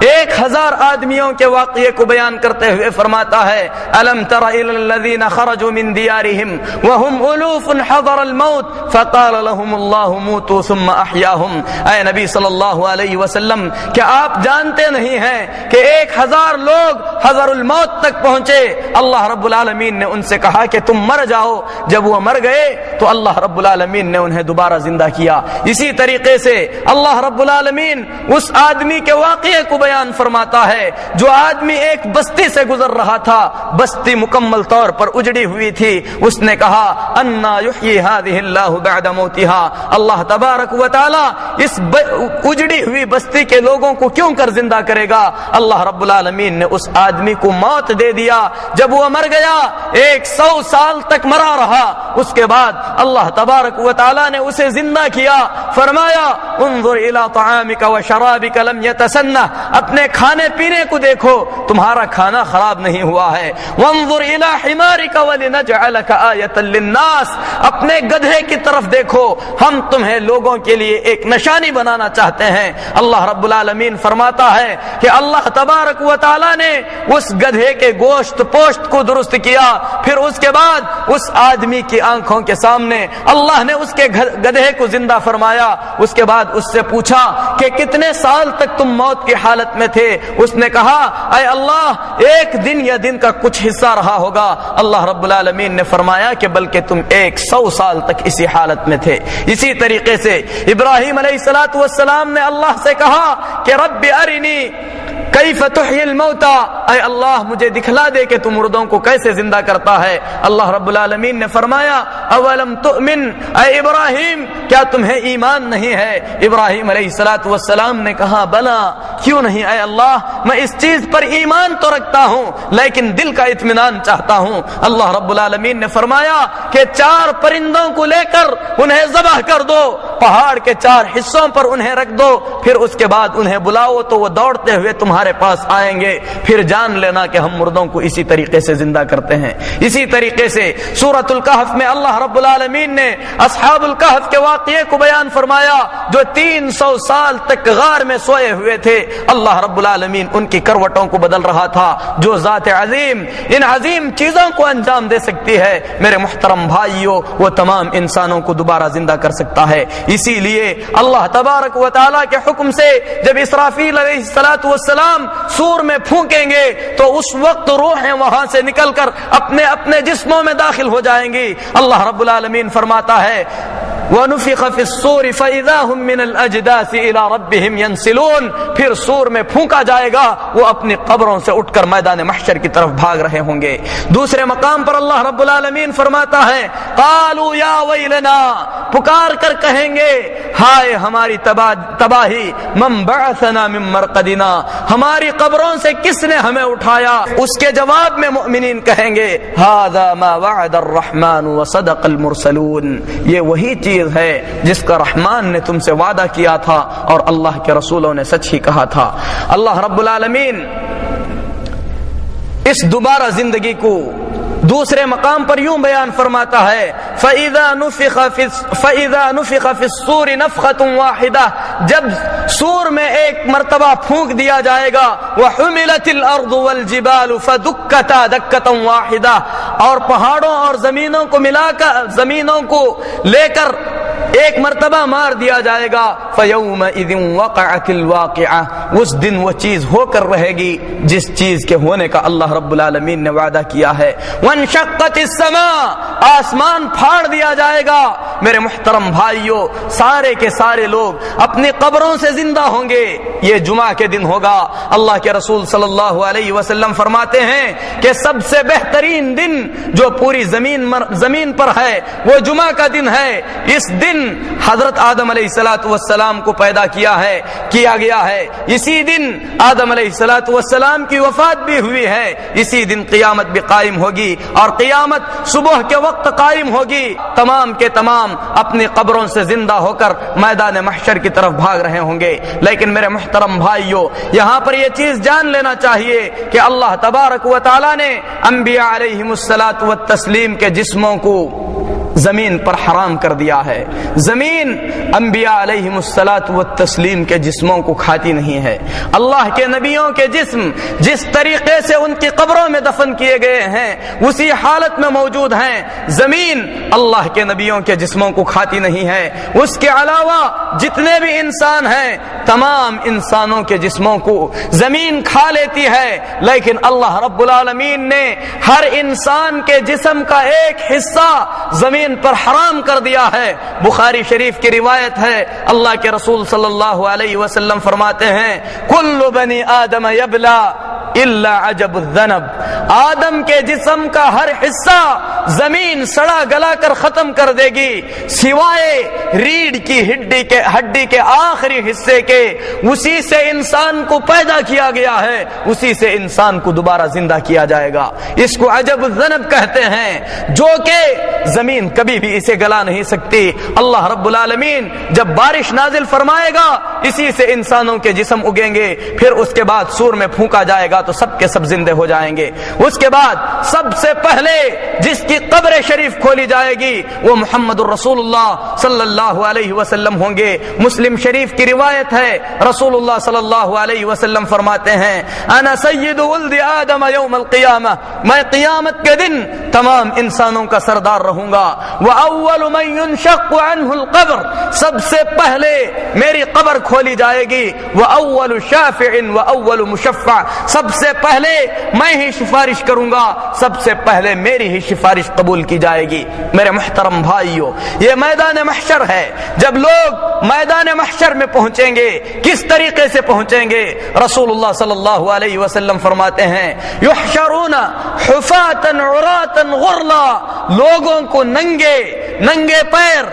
1000 آدمیوں کے واقعے کو بیان کرتے ہوئے فرماتا ہے أَلَمْ تَرَ إِلَى الَّذِينَ خَرَجُوا مِنْ دِيَارِهِمْ وَهُمْ أُلُوفٌ حَضَرَ الْمَوْتِ فَقَالَ لَهُمُ اللَّهُ مُوتُوا ثُمَّ أَحْيَاهُمْ۔ اے نبی صلی اللہ علیہ وسلم، کیا آپ جانتے نہیں ہیں کہ 1000 لوگ حضر الموت تک پہنچے، اللہ رب العالمین نے ان سے کہا کہ تم مر جاؤ، جب وہ مر گئے تو اللہ رب العالمین نے انہیں دوبارہ زندہ کیا۔ اسی طریقے سے اللہ رب العالمین اس آدمی کے واقعے کو بیان فرماتا ہے جو آدمی ایک بستی سے گزر رہا تھا، بستی مکمل طور پر اجڑی ہوئی تھی۔ اس نے کہا انا یحیی هذه الله بعد موتها، اللہ تبارک و تعالی اس اجڑی ہوئی بستی کے لوگوں کو کیوں کر زندہ کرے گا؟ اللہ رب العالمین نے اس آدمی کو موت دے دیا۔ جب وہ مر گیا 100 سال تک مرا رہا، اس کے بعد اللہ تبارک و تعالی نے اسے زندہ کیا۔ فرمایا انظر الى طعامك وشرابك لم يتسنه، اپنے کھانے پینے کو دیکھو، تمہارا کھانا خراب نہیں ہوا ہے۔ وانظر الى حمارك ولنجعلك آية للناس، اپنے گدھے کی طرف دیکھو، ہم تمہیں لوگوں کے لیے ایک نشانی بنانا چاہتے ہیں۔ اللہ رب العالمین فرماتا ہے کہ اللہ تبارک و تعالی نے اس گدھے کے گوشت پوشت کو درست کیا، پھر اس کے بعد اس آدمی کی آنکھوں کے سامنے اللہ نے اس کے گدھے کو زندہ فرمایا۔ اس کے بعد اس سے پوچھا کہ کتنے سال تک تم موت کی حالت میں تھے؟ اس نے کہا اے اللہ 1 دن یا دن کا کچھ حصہ رہا ہوگا۔ اللہ رب العالمین نے فرمایا کہ بلکہ تم 100 سال تک اسی حالت میں تھے۔ اسی طریقے سے ابراہیم علیہ السلام نے اللہ سے کہا کہ رب ارنی کیف تحیی الموتى، اے اللہ مجھے دکھلا دے کہ تو مردوں کو کیسے زندہ کرتا ہے۔ اللہ رب العالمین نے فرمایا اولم تؤمن، اے ابراہیم کیا تمہیں ایمان نہیں ہے؟ ابراہیم علیہ السلام نے کہا بلا، کیوں نہیں اے اللہ، میں اس چیز پر ایمان تو رکھتا ہوں لیکن دل کا اطمینان چاہتا ہوں۔ اللہ رب العالمین نے فرمایا کہ 4 پرندوں کو لے کر انہیں ذبح کر دو، پہاڑ کے 4 حصوں پر انہیں رکھ دو، پھر اس کے بعد انہیں بلاؤ تو وہ دوڑتے ہوئے تمہارے پاس آئیں گے، پھر جان لینا کہ ہم مردوں کو اسی طریقے سے زندہ کرتے ہیں۔ اسی طریقے سے سورۃ الکہف میں اللہ رب العالمین نے اصحاب الکہف کے واقعے کو بیان فرمایا جو 300 سال تک غار میں سوئے ہوئے تھے۔ اللہ رب العالمین ان کی کروٹوں کو بدل رہا تھا۔ جو ذات عظیم ان عظیم چیزوں کو انجام دے سکتی ہے میرے محترم بھائیوں، وہ تمام انسانوں کو دوبارہ زندہ کر سکتا ہے۔ اسی لیے اللہ تبارک و تعالی کے حکم سے جب اسرافیل علیہ السلام سور میں پھونکیں گے تو اس وقت روحیں وہاں سے نکل کر اپنے اپنے جسموں میں داخل ہو جائیں گی۔ اللہ رب العالمین فرماتا ہے وَنُفِخَ فِي الصُّورِ فَإِذَا هُم مِّنَ الْأَجْدَاثِ إِلَىٰ رَبِّهِمْ يَنْسِلُونَ، پھر سور میں پھونکا جائے گا، وہ اپنی قبروں سے اٹھ کر میدان محشر کی طرف بھاگ رہے ہوں گے۔ دوسرے مقام پر اللہ رب العالمین فرماتا ہے قالوا یا ویلنا، پکار کر کہیں گے ہائے ہماری تباہی، من بعثنا من مرقدنا، ہماری قبروں سے کس نے ہمیں اٹھایا؟ اس کے جواب میں مؤمنین کہیں گے ھذا ما وعد الرحمن وصدق المرسلون، یہ وہی چیز ہے جس کا رحمان نے تم سے وعدہ کیا تھا اور اللہ کے رسولوں نے سچ ہی کہا تھا۔ اللہ رب العالمین اس دوبارہ زندگی کو دوسرے مقام پر یوں بیان فرماتا ہے فَإِذَا نُفِخَ فِي الصُّورِ نَفْخَةٌ وَاحِدَةٌ، جب سور میں ایک مرتبہ پھونک دیا جائے گا، وَحُمِلَتِ الْأَرْضُ وَالْجِبَالُ فَدُكَّتَا دَكَّةً وَاحِدَةً، اور پہاڑوں اور زمینوں کو لے کر ایک مرتبہ مار دیا جائے گا، فَيَوْمَئِذٍ وَقَعَتِ الْوَاقِعَةُ، اس دن وہ چیز ہو کر رہے گی جس چیز کے ہونے کا اللہ رب العالمین نے وعدہ کیا ہے۔ وَانشَقَّتِ السَّمَاءُ، آسمان پھاڑ دیا جائے گا۔ میرے محترم بھائیوں، سارے کے سارے لوگ اپنی قبروں سے زندہ ہوں گے۔ یہ جمعہ کے دن ہوگا۔ اللہ کے رسول صلی اللہ علیہ وسلم فرماتے ہیں کہ سب سے بہترین دن جو پوری زمین پر ہے وہ جمعہ کا دن ہے۔ اس دن حضرت آدم علیہ السلام کو پیدا کیا گیا ہے، اسی دن آدم علیہ السلام کی وفات بھی ہوئی ہے، اسی دن قیامت بھی قائم ہوگی، اور قیامت صبح کے وقت قائم ہوگی۔ تمام کے تمام اپنی قبروں سے زندہ ہو کر میدان محشر کی طرف بھاگ رہے ہوں گے۔ لیکن میرے محترم بھائیوں، یہاں پر یہ چیز جان لینا چاہیے کہ اللہ تبارک و تعالی نے انبیاء علیہم الصلاۃ والتسلیم کے جسموں کو زمین پر حرام کر دیا ہے۔ زمین انبیاء علیہم الصلاۃ والتسلیم کے جسموں کو کھاتی نہیں ہے۔ اللہ کے نبیوں کے جسم جس طریقے سے ان کی قبروں میں دفن کیے گئے ہیں اسی حالت میں موجود ہیں۔ زمین اللہ کے نبیوں کے جسموں کو کھاتی نہیں ہے۔ اس کے علاوہ جتنے بھی انسان ہیں تمام انسانوں کے جسموں کو زمین کھا لیتی ہے، لیکن اللہ رب العالمین نے ہر انسان کے جسم کا ایک حصہ زمین پر حرام کر دیا ہے۔ بخاری شریف کی روایت ہے، اللہ کے رسول صلی اللہ علیہ وسلم فرماتے ہیں کل بنی آدم یبلا الا عجب الذنب، آدم کے جسم کا ہر حصہ زمین سڑا گلا کر ختم کر دے گی سوائے ریڑھ کی ہڈی کے آخری حصے کے، اسی سے انسان کو پیدا کیا گیا ہے، اسی سے انسان کو دوبارہ زندہ کیا جائے گا۔ اس کو عجب الذنب کہتے ہیں، جو کہ زمین کبھی بھی اسے گلا نہیں سکتی۔ اللہ رب العالمین جب بارش نازل فرمائے گا اسی سے انسانوں کے جسم اگیں گے، پھر اس کے بعد سور میں پھونکا جائے گا تو سب کے سب زندے ہو جائیں گے۔ اس کے بعد سب سے پہلے جس کی قبر شریف کھولی جائے گی وہ محمد الرسول اللہ صلی اللہ علیہ وسلم ہوں گے۔ مسلم شریف کی روایت ہے، رسول اللہ صلی اللہ علیہ وسلم فرماتے ہیں انا سید ولد آدم یوم القیامہ، میں قیامت کے دن تمام انسانوں کا سردار رہوں گا۔ وَأَوَّلُ مَن يُنشَقُّ عَنْهُ الْقَبْرُ، سب سے پہلے میری قبر کھولی جائے گی۔ وَأَوَّلُ شَافِعٍ وَأَوَّلُ مُشَفَّعٍ، سب سے پہلے میں ہی سفارش کروں گا، سب سے پہلے میری ہی سفارش قبول کی جائے گی۔ میرے محترم بھائیوں، یہ میدان محشر ہے۔ جب لوگ میدان محشر میں پہنچیں گے کس طریقے سے پہنچیں گے؟ رسول اللہ صلی اللہ علیہ وسلم فرماتے ہیں یحشرون حفاة عراة غرلا، لوگوں کو ننگے پیر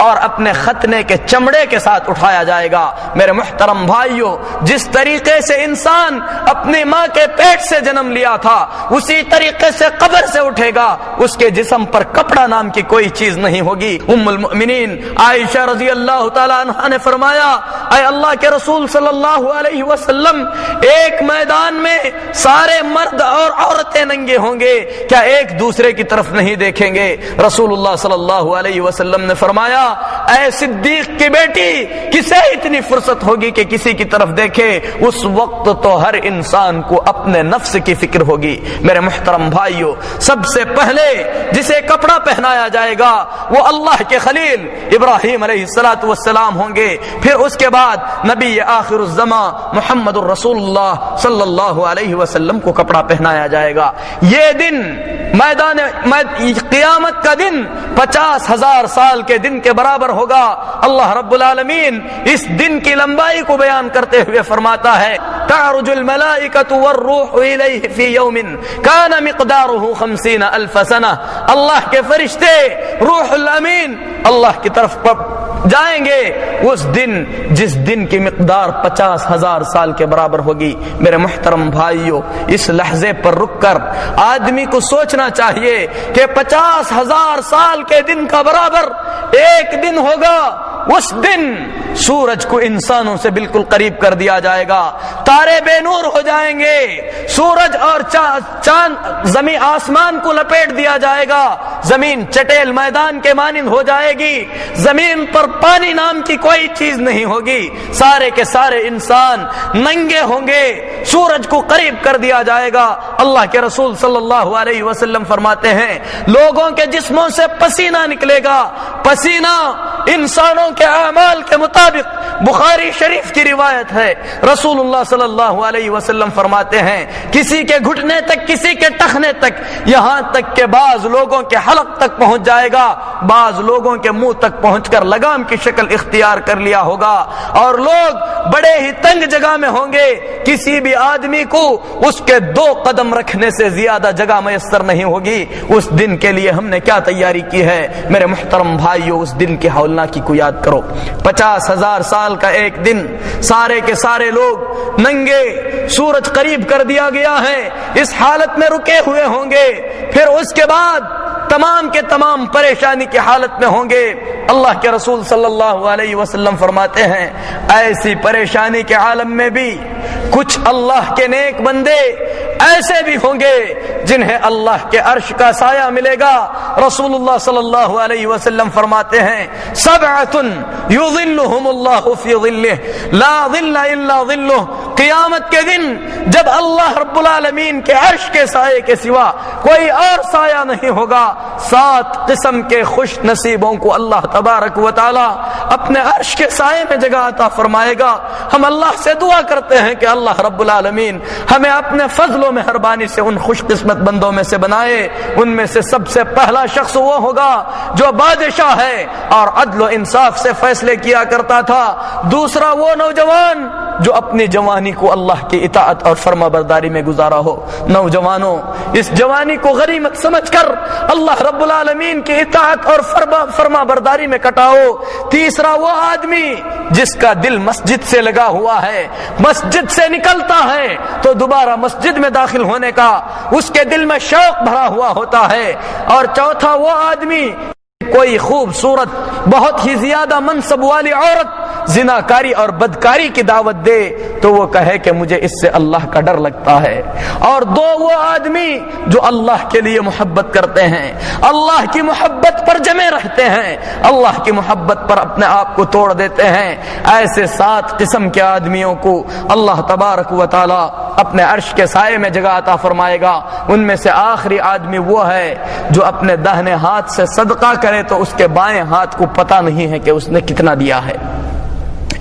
اور اپنے ختنے کے چمڑے کے ساتھ اٹھایا جائے گا۔ میرے محترم بھائیوں، جس طریقے سے انسان اپنی ماں کے پیٹ سے جنم لیا تھا اسی طریقے سے قبر سے اٹھے گا، اس کے جسم پر کپڑا نام کی کوئی چیز نہیں ہوگی۔ ام المؤمنین عائشہ رضی اللہ تعالی عنہا نے فرمایا اے اللہ کے رسول صلی اللہ علیہ وسلم، ایک میدان میں سارے مرد اور عورتیں ننگے ہوں گے، کیا ایک دوسرے کی طرف نہیں دیکھیں گے؟ رسول اللہ صلی اللہ علیہ وسلم نے فرمایا اے صدیق کی بیٹی، کسے اتنی فرصت ہوگی کہ کسی کی طرف دیکھے؟ اس وقت تو ہر انسان کو اپنے نفس کی فکر ہوگی۔ میرے محترم بھائیوں، سب سے پہلے جسے کپڑا پہنایا جائے گا وہ اللہ کے خلیل ابراہیم علیہ السلام ہوں گے، پھر اس کے بعد نبی آخر الزمان محمد الرسول اللہ صلی اللہ علیہ وسلم کو کپڑا پہنایا جائے گا۔ یہ دن قیامت کا دن 50,000 سال کے دن کے برابر ہوگا۔ اللہ رب العالمین اس دن کی لمبائی کو بیان کرتے ہوئے فرماتا ہے تعرج الملائکۃ والروح الیہ فی یوم کان مقدارہ 50,000 سنہ، اللہ کے فرشتے روح الامین اللہ کی طرف جائیں گے اس دن جس دن کی مقدار 50,000 سال کے برابر ہوگی۔ میرے محترم بھائیو، اس لحظے پر رک کر آدمی کو سوچنا چاہیے کہ 50,000 سال کے دن کا برابر ایک دن ہوگا۔ اس دن سورج کو انسانوں سے بالکل قریب کر دیا جائے گا، تارے بے نور ہو جائیں گے، سورج اور چاند زمین آسمان کو لپیٹ دیا جائے گا، زمین چٹیل میدان کے مانند ہو جائے گی، زمین پر پانی نام کی کوئی چیز نہیں ہوگی، سارے کے سارے انسان ننگے ہوں گے، سورج کو قریب کر دیا جائے گا۔ اللہ کے رسول صلی اللہ علیہ وسلم فرماتے ہیں لوگوں کے جسموں سے پسینہ نکلے گا، پسینہ انسانوں کے اعمال کے مطابق، بخاری شریف کی روایت ہے، رسول اللہ صلی اللہ علیہ وسلم فرماتے ہیں کسی کے گھٹنے تک، کسی کے ٹخنے تک، یہاں تک کہ بعض لوگوں کے حلق تک پہنچ جائے گا، بعض لوگوں کے منہ تک پہنچ کر لگام کی شکل اختیار کر لیا ہوگا، اور لوگ بڑے ہی تنگ جگہ میں ہوں گے، کسی بھی آدمی کو اس کے 2 قدم رکھنے سے زیادہ جگہ میسر نہیں ہوگی۔ اس دن کے لیے ہم نے کیا تیاری کی ہے؟ میرے محترم بھائیو، اس دن کی ہولناکی کو یاد کرو۔ 50,000 سال کا ایک دن، سارے کے سارے لوگ ننگے، سورج قریب کر دیا گیا ہے، اس حالت میں رکے ہوئے ہوں گے، پھر اس کے بعد تمام کے تمام پریشانی کی حالت میں ہوں گے۔ اللہ کے رسول صلی اللہ علیہ وسلم فرماتے ہیں ایسی پریشانی کے عالم میں بھی کچھ اللہ کے نیک بندے ایسے بھی ہوں گے جنہیں اللہ کے عرش کا سایہ ملے گا۔ رسول اللہ صلی اللہ علیہ وسلم فرماتے ہیں 7 یظلهم اللہ فی ظلہ لا ظل الا ظلہ، قیامت کے دن جب اللہ رب العالمین کے عرش کے سائے کے سوا کوئی اور سایہ نہیں ہوگا، 7 قسم کے خوش نصیبوں کو اللہ تبارک و تعالی اپنے عرش کے سائے میں جگہ عطا فرمائے گا۔ ہم اللہ سے دعا کرتے ہیں کہ اللہ رب العالمین ہمیں اپنے فضل و مہربانی سے ان خوش قسمت بندوں میں سے بنائے۔ ان میں سے سب سے پہلا شخص وہ ہوگا جو بادشاہ ہے اور عدل و انصاف سے فیصلے کیا کرتا تھا، دوسرا وہ نوجوان جو اپنی جوانی کو اللہ کی اطاعت اور فرما برداری میں گزارا ہو۔ نوجوانوں، اس جوانی کو غنیمت سمجھ کر اللہ رب العالمین کی اطاعت اور فرما برداری میں کٹاؤ۔ تیسرا وہ آدمی جس کا دل مسجد سے لگا ہوا ہے، مسجد سے نکلتا ہے تو دوبارہ مسجد میں داخل ہونے کا اس کے دل میں شوق بھرا ہوا ہوتا ہے۔ اور چوتھا وہ آدمی کوئی خوبصورت بہت ہی زیادہ منصب والی عورت زناکاری اور بدکاری کی دعوت دے تو وہ کہے کہ مجھے اس سے اللہ کا ڈر لگتا ہے۔ اور 2 وہ آدمی جو اللہ کے لیے محبت کرتے ہیں، اللہ کی محبت پر جمے رہتے ہیں، اللہ کی محبت پر اپنے آپ کو توڑ دیتے ہیں۔ ایسے 7 قسم کے آدمیوں کو اللہ تبارک و تعالی اپنے عرش کے سائے میں جگہ عطا فرمائے گا۔ ان میں سے آخری آدمی وہ ہے جو اپنے داہنے ہاتھ سے صدقہ کرے تو اس کے بائیں ہاتھ کو پتہ نہیں ہے کہ اس نے کتنا دیا ہے،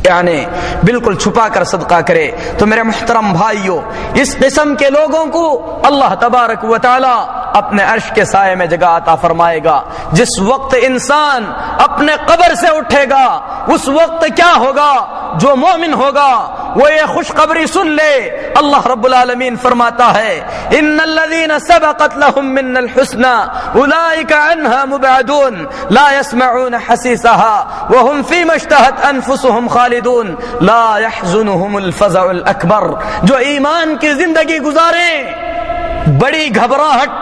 یعنی بالکل چھپا کر صدقہ کرے۔ تو میرے محترم بھائیو، اس قسم کے لوگوں کو اللہ تبارک و تعالی اپنے عرش کے سائے میں جگہ عطا فرمائے گا۔ جس وقت انسان اپنے قبر سے اٹھے گا اس وقت کیا ہوگا؟ جو مومن ہوگا وہ یہ خوشخبری سن لے۔ اللہ رب العالمین فرماتا ہے ان الذين سبقت لهم منا الحسنى اولئك عنها مبعدون لا يسمعون حسيسها وهم فيما اشتهت انفسهم خالدون لا يحزنهم الفزع الاكبر۔ جو ایمان کی زندگی گزاریں بڑی گھبراہٹ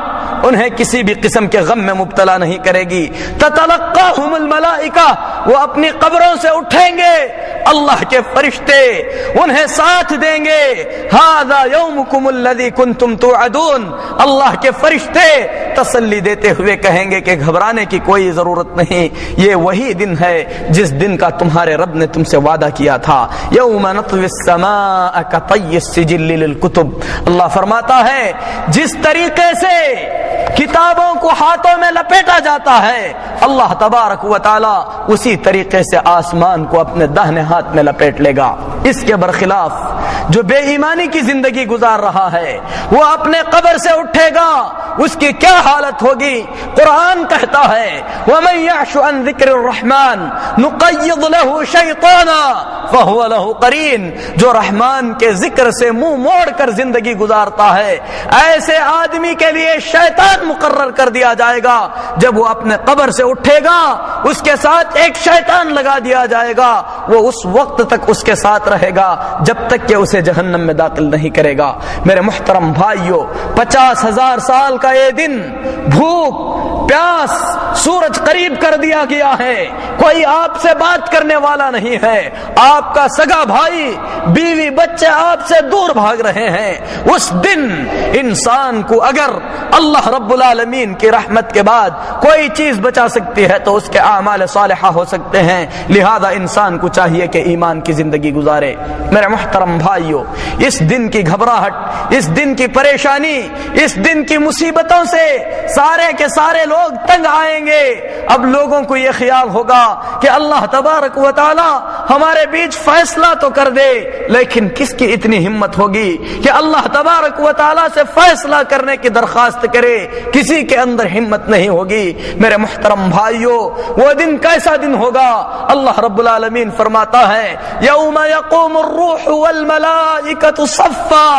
انہیں کسی بھی قسم کے غم میں مبتلا نہیں کرے گی۔ تتلقاهم الملائکہ، وہ اپنی قبروں سے اٹھیں گے، اللہ کے فرشتے انہیں ساتھ دیں گے۔ ھذا یومکم الذی کنتم توعدون، اللہ کے فرشتے تسلی دیتے ہوئے کہیں گے کہ گھبرانے کی کوئی ضرورت نہیں، یہ وہی دن ہے جس دن کا تمہارے رب نے تم سے وعدہ کیا تھا۔ یوم نطوی السماء کطی السجل للکتب، اللہ فرماتا ہے جس طریقے سے کتابوں کو ہاتھوں میں لپیٹا جاتا ہے اللہ تبارک و تعالی اسی طریقے سے آسمان کو اپنے داہنے ہاتھ میں لپیٹ لے گا۔ اس کے برخلاف جو بے ایمانی کی زندگی گزار رہا ہے وہ اپنے قبر سے اٹھے گا، اس کی کیا حالت ہوگی؟ قرآن کہتا ہے وَمَن يَعْشُ عَن ذِكْرِ الرَّحْمَنِ نُقَيِّضْ لَهُ شَيْطَانًا فَهُوَ لَهُ قَرِينٌ، جو رحمان کے ذکر سے منہ موڑ کر زندگی گزارتا ہے، ایسے آدمی کے لیے شیطان مقرر کر دیا جائے گا۔ جب وہ اپنے قبر سے اٹھے گا اس کے ساتھ ایک شیطان لگا دیا جائے گا، وہ اس وقت تک اس کے ساتھ رہے گا جب تک کہ اسے جہنم میں داخل نہیں کرے گا۔ میرے محترم بھائیو، 50,000 سال کا یہ دن، بھوک پیاس، سورج قریب کر دیا گیا ہے، کوئی آپ سے بات کرنے والا نہیں ہے، آپ کا سگا بھائی بیوی بچے آپ سے دور بھاگ رہے ہیں۔ اس دن انسان کو اگر اللہ رب العالمین کی رحمت کے بعد کوئی چیز بچا سکتی ہے تو اس کے اعمال صالحہ ہو سکتے ہیں، لہذا انسان کو چاہیے کہ ایمان کی زندگی گزارے۔ میرے محترم بھائیو، اس دن کی گھبراہٹ، اس دن کی پریشانی، اس دن کی مصیبتوں سے سارے کے سارے لوگ تنگ آئیں گے۔ اب لوگوں کو یہ خیال ہوگا کہ اللہ تبارک و تعالی ہمارے بیچ فیصلہ تو کر دے، لیکن کس کی اتنی ہمت ہوگی کہ اللہ تبارک و تعالی سے فیصلہ کرنے کی درخواست کرے؟ کسی کے اندر ہمت نہیں ہوگی۔ میرے محترم بھائیو، وہ دن کیسا دن ہوگا؟ اللہ رب العالمین فرماتا ہے یوم یقوم الروح والملائکۃ صفا،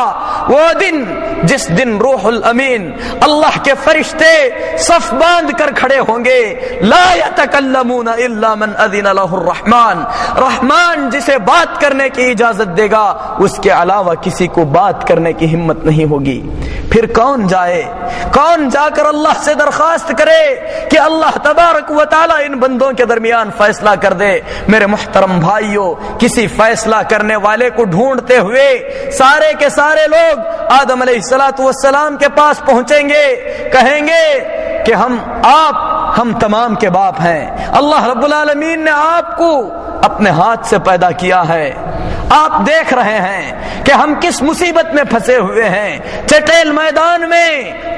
وہ دن جس دن روح الامین، اللہ کے فرشتے صف باندھ کر کھڑے ہوں گے، لا یتکلمون الا من اذن له الرحمن، رحمان جسے بات کرنے کی اجازت دے گا اس کے علاوہ کسی کو بات کرنے کی ہمت نہیں ہوگی۔ پھر کون جائے؟ کون جا کر اللہ سے درخواست کرے کہ اللہ تبارک و تعالی ان بندوں کے درمیان فیصلہ کر دے؟ میرے محترم بھائیو، کسی فیصلہ کرنے والے کو ڈھونڈتے ہوئے سارے کے سارے لوگ آدم علیہ السلام کے پاس پہنچیں گے، کہیں گے کہ ہم تمام کے باپ ہیں، اللہ رب العالمین نے آپ کو اپنے ہاتھ سے پیدا کیا ہے، آپ دیکھ رہے ہیں کہ ہم کس مصیبت میں پھنسے ہوئے ہیں، چٹیل میدان میں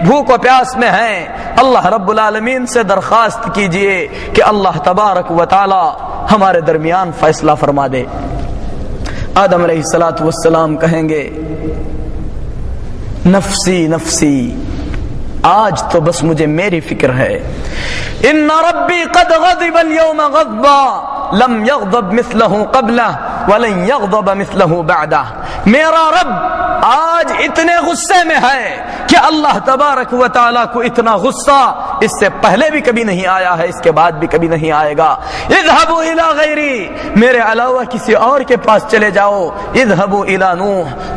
بھوک و پیاس میں ہیں، اللہ رب العالمین سے درخواست کیجئے کہ اللہ تبارک و تعالی ہمارے درمیان فیصلہ فرما دے۔ آدم علیہ السلام کہیں گے نفسی نفسی، آج تو بس مجھے میری فکر ہے، ان ربی قد غضب اليوم غضبا لم یغضب مثلہ قبلہ ولن یغضب مثلہ بعدہ، میرا رب آج اتنے غصے میں ہے کہ اللہ تبارک و تعالیٰ کو اتنا غصہ اس سے پہلے بھی کبھی نہیں آیا ہے، اس کے بعد بھی کبھی نہیں آئے گا۔ اذهبوا الى غیری، میرے علاوہ کسی اور کے پاس چلے جاؤ، اذهبوا الى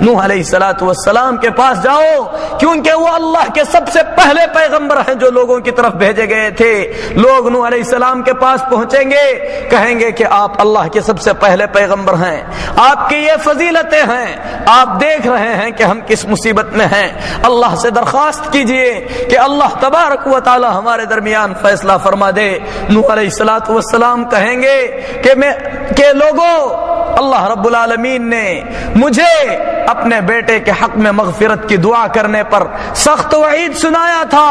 نوح علیہ السلام کے پاس جاؤ، کیونکہ وہ اللہ کے سب سے پہلے پیغمبر ہیں جو لوگوں کی طرف بھیجے گئے تھے۔ لوگ نوح علیہ السلام کے پاس پہنچیں گے، کہیں گے کہ آپ اللہ کے سب سے پہلے پیغمبر ہیں، آپ کی یہ فضیلتیں ہیں، آپ دیکھ رہے ہیں کہ ہم کس مصیبت میں ہیں، اللہ سے درخواست کیجئے کہ اللہ تبارک و تعالی ہمارے درمیان فیصلہ فرما دے۔ نوح علیہ السلام کہیں گے کہ لوگوں، اللہ رب العالمین نے مجھے اپنے بیٹے کے حق میں مغفرت کی دعا کرنے پر سخت وعید سنایا تھا،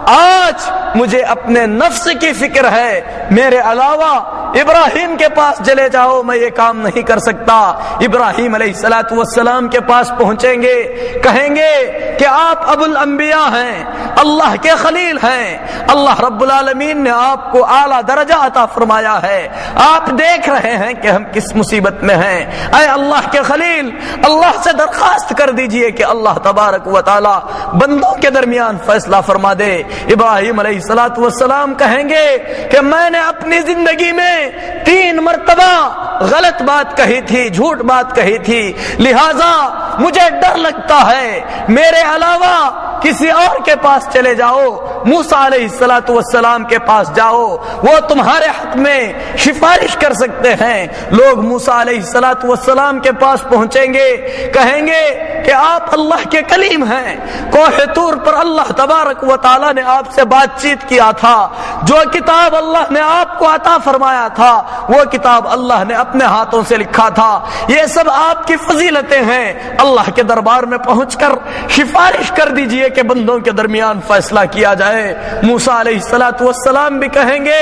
آج مجھے اپنے نفس کی فکر ہے، میرے علاوہ ابراہیم کے پاس چلے جاؤ، میں یہ کام نہیں کر سکتا۔ ابراہیم علیہ السلام کے پاس پہنچیں گے، کہیں گے کہ آپ ابو الانبیاء ہیں، اللہ کے خلیل ہیں، اللہ رب العالمین نے آپ کو اعلیٰ درجہ عطا فرمایا ہے، آپ دیکھ رہے ہیں کہ ہم کس مصیبت میں ہیں، اے اللہ کے خلیل، اللہ سے درخواست کر دیجئے کہ اللہ تبارک و تعالی بندوں کے درمیان فیصلہ فرما دے۔ ابراہیم علیہ السلام کہیں گے کہ میں نے اپنی زندگی میں 3 مرتبہ غلط بات کہی تھی، جھوٹ بات کہی تھی، لہذا مجھے ڈر لگتا ہے، میرے علاوہ کسی اور کے پاس چلے جاؤ، موسیٰ علیہ السلام کے پاس جاؤ، وہ تمہارے حق میں سفارش کر سکتے ہیں۔ لوگ موسیٰ علیہ السلام کے پاس پہنچیں گے، کہیں گے کہ آپ اللہ کے کلیم ہیں، کوہ طور پر اللہ تبارک و تعالی نے آپ سے بات چیت کیا تھا، جو کتاب اللہ نے آپ کو عطا فرمایا تھا وہ کتاب اللہ نے اپنے ہاتھوں سے لکھا تھا، یہ سب آپ کی فضیلتیں ہیں، اللہ کے دربار میں پہنچ کر سفارش کر دیجئے کہ بندوں کے درمیان فیصلہ کیا جائے۔ ہے۔ موسیٰ علیہ السلام بھی کہیں گے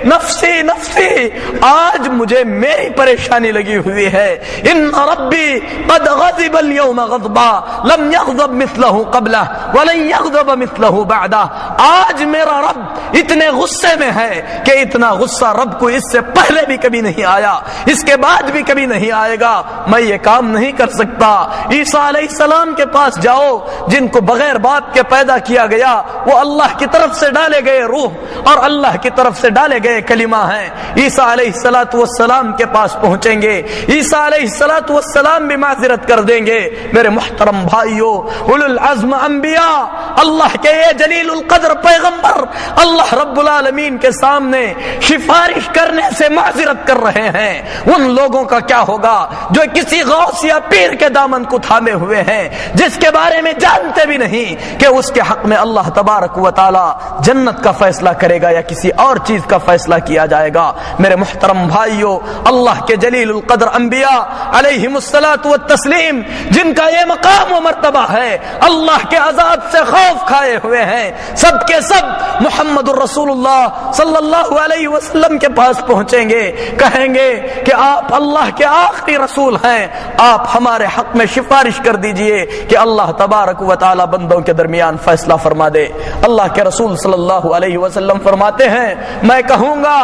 نفسی نفسی، آج مجھے میری پریشانی لگی ہوئی ہے۔ ان ربی قد غضب اليوم غضبا لم يغضب مثله قبلہ ولن يغضب مثله بعدہ، آج میرا رب اتنے غصے میں ہے کہ اتنا غصہ رب کو اس سے پہلے بھی کبھی نہیں آیا، اس کے بعد بھی کبھی نہیں آئے گا، میں یہ کام نہیں کر سکتا۔ عیسیٰ علیہ السلام کے پاس جاؤ، جن کو بغیر باپ کے پیدا کیا گیا، وہ اللہ کی طرف سے ڈالے گئے روح اور اللہ کی طرف سے ڈالے گئے کلمہ ہیں۔ عیسیٰ علیہ السلام کے پاس پہنچیں گے، عیسیٰ علیہ السلام بھی معذرت کر دیں گے۔ میرے محترم بھائیو، اولو العزم انبیاء، اللہ کے یہ جلیل القدر پیغمبر اللہ رب العالمین کے سامنے سفارش کرنے سے معذرت کر رہے ہیں۔ ان لوگوں کا کیا ہوگا جو کسی غوث یا پیر کے دامن کو تھامے ہوئے ہیں، جس کے بارے میں جانتے بھی نہیں کہ اس کے حق میں اللہ تبارک و تعالی جنت کا فیصلہ کرے گا یا کسی اور چیز کا فیصلہ کیا جائے گا۔ میرے محترم بھائیو، اللہ کے جلیل القدر انبیاء علیہم الصلاۃ والتسلیم، جن کا یہ مقام و مرتبہ ہے، اللہ کے عذاب سے خوف کھائے ہوئے ہیں، سب کے سب محمد الرسول اللہ صلی اللہ علیہ وسلم کے پاس پہنچیں گے، کہیں گے کہ آپ اللہ کے آخری رسول ہیں، آپ ہمارے حق میں سفارش کر دیجئے کہ اللہ تبارک و تعالی بندوں کے درمیان فیصلہ فرما دے۔ اللہ کے رسول صلی اللہ علیہ وسلم فرماتے ہیں، میں کہوں گا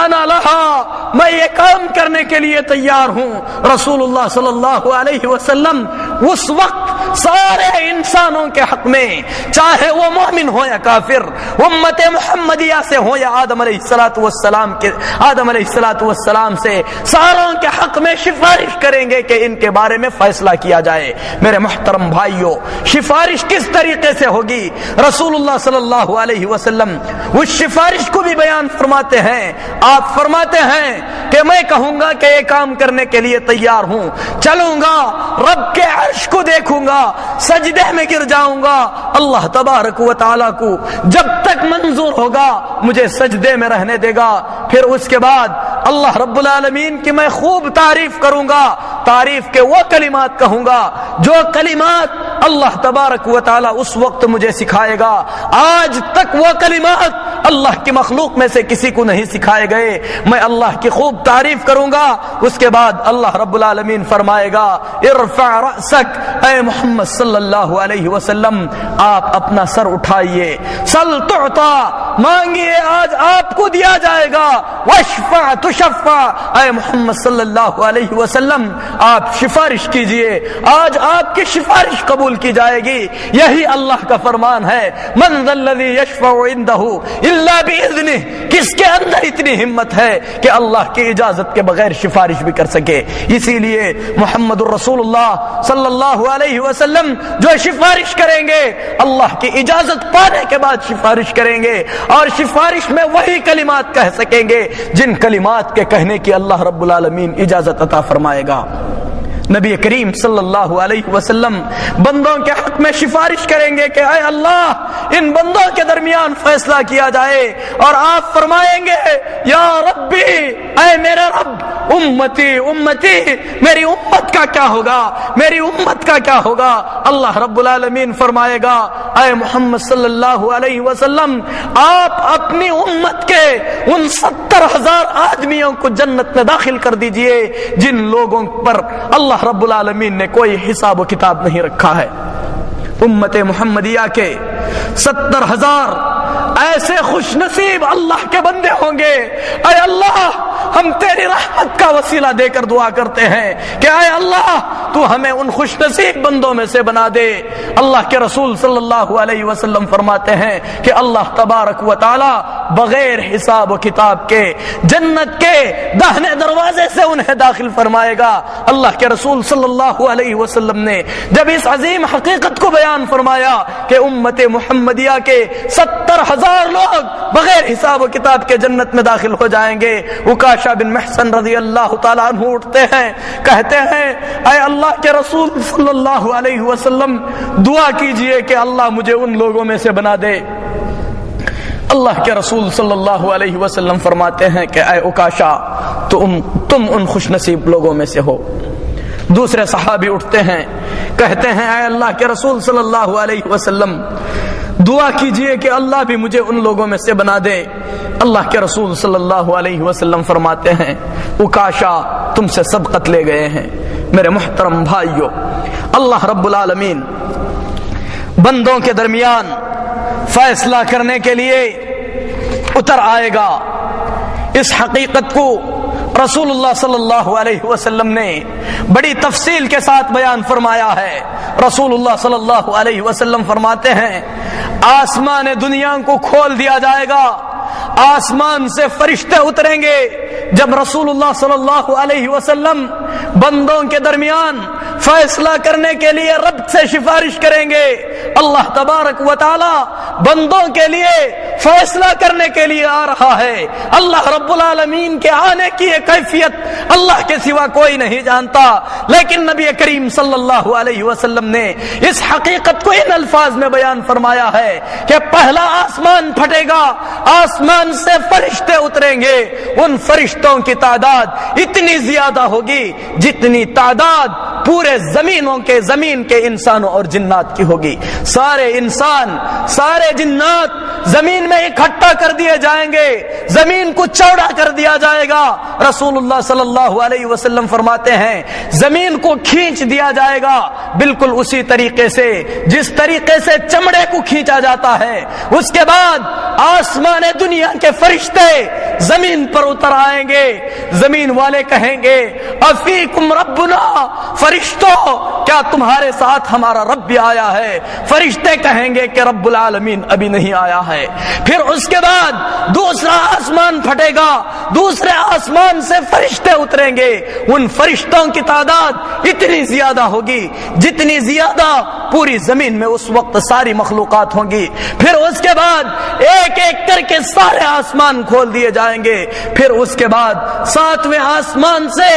انا لہا، میں یہ کام کرنے کے لیے تیار ہوں۔ رسول اللہ صلی اللہ علیہ وسلم اس وقت سارے انسانوں کے حق میں، چاہے وہ مومن ہو یا کافر، امت محمدیہ سے ہو یا آدم علیہ السلام سے، ساروں کے حق میں سفارش کریں گے کہ ان کے بارے میں فیصلہ کیا جائے۔ میرے محترم بھائیو، سفارش کس طریقے سے ہوگی؟ رسول اللہ صلی اللہ علیہ وسلم اس سفارش کو بھی بیان فرماتے ہیں۔ آپ فرماتے ہیں کہ میں کہوں گا کہ یہ کام کرنے کے لیے تیار ہوں، چلوں گا رب کے عرش کو دیکھوں گا، سجدے میں گر جاؤں گا، اللہ تبارک و تعالی کو جب تک منظور ہوگا مجھے سجدے میں رہنے دے گا، پھر اس کے بعد اللہ رب العالمین کی میں خوب تعریف کروں گا، تعریف کے وہ کلمات کہوں گا جو کلمات اللہ تبارک و تعالی اس وقت مجھے سکھائے گا، آج تک وہ کلمات اللہ کی مخلوق میں سے کسی کو نہیں سکھائے گئے۔ میں اللہ کی خوب تعریف کروں گا، اس کے بعد اللہ رب العالمین فرمائے گا ارفع رأسک، اے محمد صلی اللہ علیہ وسلم آپ اپنا سر اٹھائیے، سل تعطا، مانگیے آج آپ کو دیا جائے گا، واشفع تشفع، اے محمد صلی اللہ علیہ وسلم آپ سفارش کیجئے، آج آپ کی سفارش قبول کی جائے گی۔ یہی اللہ کا فرمان ہے، من ذا الذی یشفع عندہ الا باذنہ، کس کے اندر اتنی ہمت ہے کہ اللہ کی اجازت کے بغیر سفارش بھی کر سکے؟ اسی لیے محمد الرسول اللہ صلی اللہ علیہ وسلم جو سفارش کریں گے اللہ کی اجازت پانے کے بعد سفارش کریں گے، اور سفارش میں وہی کلمات کہہ سکیں گے جن کلمات کے کہنے کی اللہ رب العالمین اجازت عطا فرمائے گا۔ نبی کریم صلی اللہ علیہ وسلم بندوں کے حق میں سفارش کریں گے کہ اے اللہ ان بندوں کے درمیان فیصلہ کیا جائے، اور آپ فرمائیں گے یا ربی، اے میرے رب، امتی امتی، میری امت کا کیا ہوگا، میری امت کا کیا ہوگا؟ اللہ رب العالمین فرمائے گا اے محمد صلی اللہ علیہ وسلم آپ اپنی امت کے ان 70,000 آدمیوں کو جنت میں داخل کر دیجئے جن لوگوں پر اللہ رب العالمین نے کوئی حساب و کتاب نہیں رکھا ہے۔ امت محمدیہ کے 70,000 ایسے خوش نصیب اللہ کے بندے ہوں گے، اے اللہ ہم تیری رحمت کا وسیلہ دے کر دعا کرتے ہیں کہ اے اللہ تو ہمیں ان خوش نصیب بندوں میں سے بنا دے۔ اللہ کے رسول صلی اللہ علیہ وسلم فرماتے ہیں کہ اللہ تبارک و تعالی بغیر حساب و کتاب کے جنت کے داہنے دروازے سے انہیں داخل فرمائے گا۔ اللہ کے رسول صلی اللہ علیہ وسلم نے جب اس عظیم حقیقت کو بیان فرمایا کہ امت محمدیہ کے 70,000 لوگ بغیر حساب و کتاب کے جنت میں داخل ہو جائیں گے، عکاشہ بن محصن رضی اللہ تعالیٰ عنہ اٹھتے ہیں، کہتے ہیں اے اللہ کے رسول صلی اللہ علیہ وسلم دعا کیجئے کہ اللہ مجھے ان لوگوں میں سے بنا دے۔ اللہ کے رسول صلی اللہ علیہ وسلم فرماتے ہیں کہ اے عکاشہ تم ان خوش نصیب لوگوں میں سے ہو۔ دوسرے صحابی اٹھتے ہیں، کہتے ہیں اے اللہ کے رسول صلی اللہ علیہ وسلم دعا کیجئے کہ اللہ بھی مجھے ان لوگوں میں سے بنا دے۔ اللہ کے رسول صلی اللہ علیہ وسلم فرماتے ہیں اکاشا تم سے سبقت لے گئے ہیں۔ میرے محترم بھائیو، اللہ رب العالمین بندوں کے درمیان فیصلہ کرنے کے لیے اتر آئے گا۔ اس حقیقت کو رسول اللہ صلی اللہ علیہ وسلم نے بڑی تفصیل کے ساتھ بیان فرمایا ہے۔ رسول اللہ صلی اللہ علیہ وسلم فرماتے ہیں آسمان دنیا کو کھول دیا جائے گا، آسمان سے فرشتے اتریں گے۔ جب رسول اللہ صلی اللہ علیہ وسلم بندوں کے درمیان فیصلہ کرنے کے لیے رب سے سفارش کریں گے، اللہ تبارک و تعالی بندوں کے لیے فیصلہ کرنے کے لیے آ رہا ہے۔ اللہ رب العالمین کے آنے کی یہ کیفیت اللہ کے سوا کوئی نہیں جانتا، لیکن نبی کریم صلی اللہ علیہ وسلم نے اس حقیقت کو ان الفاظ میں بیان فرمایا ہے کہ پہلا آسمان پھٹے گا، آسمان سے فرشتے اتریں گے، ان فرشتوں کی تعداد اتنی زیادہ ہوگی جتنی تعداد پورے زمین کے انسانوں اور جنات کی ہوگی۔ سارے انسان، سارے جنات زمین میں اکٹھا کر دیے جائیں گے، زمین کو چوڑا کر دیا جائے گا۔ رسول اللہ صلی اللہ علیہ وسلم فرماتے ہیں زمین کو کھینچ دیا جائے گا بالکل اسی طریقے سے جس طریقے سے چمڑے کو کھینچا جاتا ہے۔ اس کے بعد آسمان دنیا کے فرشتے زمین پر اتر آئیں گے، زمین والے کہیں گے افیکم ربنا، فرشتوں کیا تمہارے ساتھ ہمارا رب بھی آیا ہے؟ فرشتے کہیں گے کہ رب العالمین ابھی نہیں آیا ہے۔ پھر اس کے بعد دوسرا آسمان پھٹے گا، دوسرے آسمان سے فرشتے اتریں گے، ان فرشتوں کی تعداد اتنی زیادہ ہوگی جتنی زیادہ پوری زمین میں اس وقت ساری مخلوقات ہوں گی۔ پھر اس کے بعد ایک ایک کر کے سارے آسمان کھول دیے جائیں گے۔ پھر اس کے بعد ساتویں آسمان سے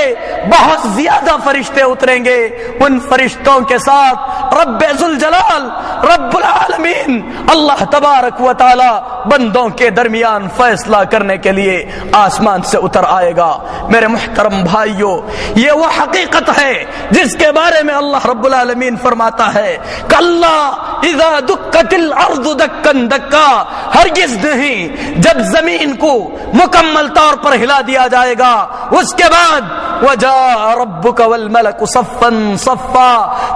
بہت زیادہ فرشتے اتریں گے، ان فرشتوں کے ساتھ رب ذوالجلال رب العالمین اللہ تبارک و تعالی بندوں کے درمیان فیصلہ کرنے کے لیے آسمان سے اتر آئے گا۔ میرے محترم بھائیو، یہ وہ حقیقت ہے جس کے بارے میں اللہ رب العالمین فرماتا ہے کلا اذا دکت الارض دکن دکا، ہرگز نہیں جب زمین کو مکمل طور پر ہلا دیا جائے گا۔ اس کے بعد وجاء ربک والملک صفا صفا،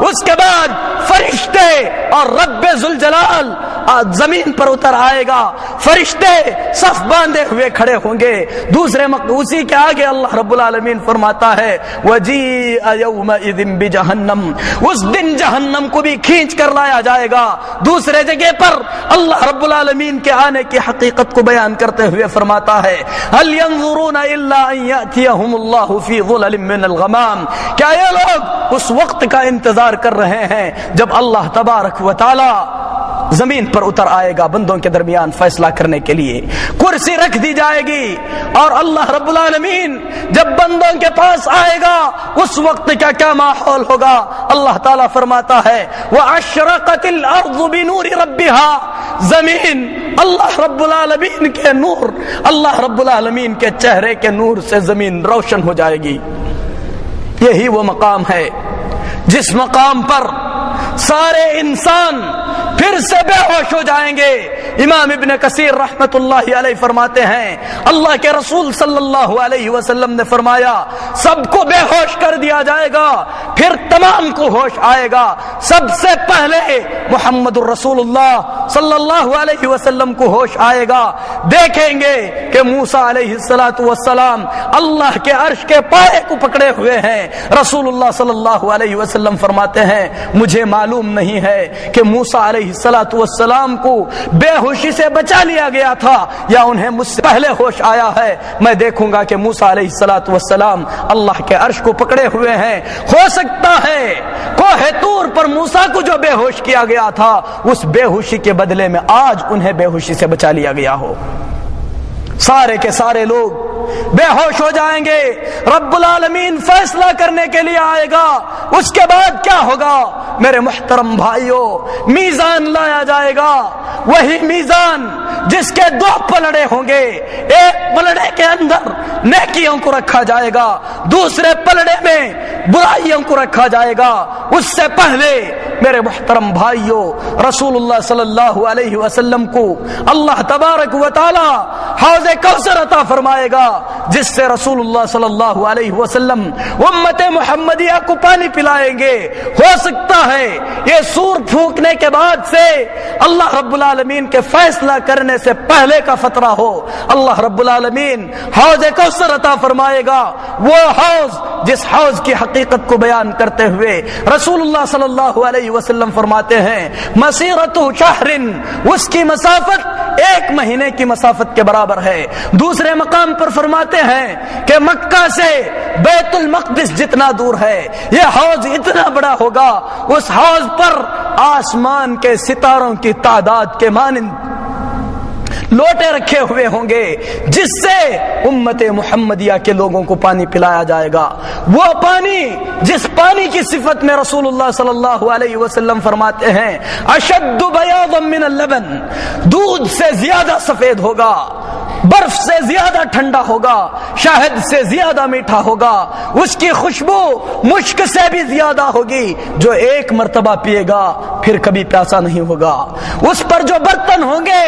اس کے بعد فرشتے اور رب ذوالجلال زمین پر اتر آئے گا، فرشتے صف باندھے ہوئے کھڑے ہوں گے۔ دوسرے اسی کے آگے اللہ رب العالمین فرماتا ہے وجیء یومئذ بجہنم، اس دن جہنم کو بھی کھینچ کر لایا جائے گا۔ دوسرے جگہ پر اللہ رب العالمین کے آنے کی حقیقت کو بیان کرتے ہوئے فرماتا ہے هل ينظرون الا ان ياتيهم الله في ظلل من الغمام، کیا یہ لوگ اس وقت کا انتظار کر رہے ہیں جب اللہ تبارک و تعالی زمین پر اتر آئے گا بندوں کے درمیان فیصلہ کرنے کے لیے، کرسی رکھ دی جائے گی اور اللہ رب العالمین جب بندوں کے پاس آئے گا اس وقت کا کیا ماحول ہوگا؟ اللہ تعالیٰ فرماتا ہے وَأَشْرَقَتِ الْأَرْضُ بِنُورِ رَبِّهَا، زمین اللہ رب العالمین کے نور، اللہ رب العالمین کے چہرے کے نور سے زمین روشن ہو جائے گی۔ یہی وہ مقام ہے جس مقام پر سارے انسان پھر سے بے ہوش ہو جائیں گے۔ امام ابن کثیر رحمت اللہ علیہ فرماتے ہیں اللہ کے رسول صلی اللہ علیہ وسلم نے فرمایا سب کو بے ہوش کر دیا جائے گا، پھر تمام کو ہوش آئے گا۔ سب سے پہلے محمد الرسول اللہ صلی اللہ علیہ وسلم کو ہوش آئے گا، دیکھیں گے کہ موسیٰ علیہ السلام اللہ کے عرش کے پائے کو پکڑے ہوئے ہیں۔ رسول اللہ صلی اللہ علیہ وسلم فرماتے ہیں مجھے معلوم نہیں ہے کہ موسیٰ علیہ السلام کو بے ہوشی سے بچا لیا گیا تھا یا انہیں مجھ سے پہلے ہوش آیا ہے، میں دیکھوں گا کہ موسیٰ علیہ السلام اللہ کے عرش کو پکڑے ہوئے ہیں۔ ہو سکتا ہے کوہ طور پر موسیٰ کو جو بے ہوش کیا گیا تھا اس بے ہوشی کے بدلے میں آج انہیں بے ہوشی سے بچا لیا گیا ہو۔ سارے کے سارے لوگ بے ہوش ہو جائیں گے، رب العالمین فیصلہ کرنے کے لیے آئے گا۔ اس کے بعد کیا ہوگا میرے محترم بھائیوں؟ میزان لایا جائے گا، وہی میزان جس کے دو پلڑے ہوں گے، ایک پلڑے کے اندر نیکیوں کو رکھا جائے گا، دوسرے پلڑے میں برائیوں کو رکھا جائے گا۔ اس سے پہلے میرے محترم بھائیوں، رسول اللہ صلی اللہ علیہ وسلم کو اللہ تبارک و تعالی حوض کوثر عطا فرمائے گا، جس سے رسول اللہ صلی اللہ علیہ وسلم امت محمدیہ کو پانی پلائیں گے۔ ہو سکتا ہے یہ سور پھونکنے کے بعد سے اللہ رب العالمین کے فیصلہ کرنے سے پہلے کا فترہ ہو، اللہ رب العالمین حوض کوثر عطا فرمائے گا، وہ حوض جس حوض کی حقیقت کو بیان کرتے ہوئے رسول اللہ صلی اللہ علیہ وسلم فرماتے ہیں مسیرت شہر، اس کی مسافت 1 مہینے کی مسافت کے برابر ہے۔ دوسرے مقام پر فرماتے ہیں کہ مکہ سے بیت المقدس جتنا دور ہے، یہ حوض اتنا بڑا ہوگا، اس حوض پر آسمان کے ستاروں کی تعداد کے مانند لوٹے رکھے ہوئے ہوں گے، جس سے امت محمدیہ کے لوگوں کو پانی پلایا جائے گا۔ وہ پانی جس پانی کی صفت میں رسول اللہ صلی اللہ علیہ وسلم فرماتے ہیں اشد بیاضا من اللبن، دودھ سے زیادہ سفید ہوگا، برف سے زیادہ ٹھنڈا ہوگا، شہد سے زیادہ میٹھا ہوگا، اس کی خوشبو مشک سے بھی زیادہ ہوگی، جو 1 مرتبہ پیے گا پھر کبھی پیاسا نہیں ہوگا۔ اس پر جو برتن ہوں گے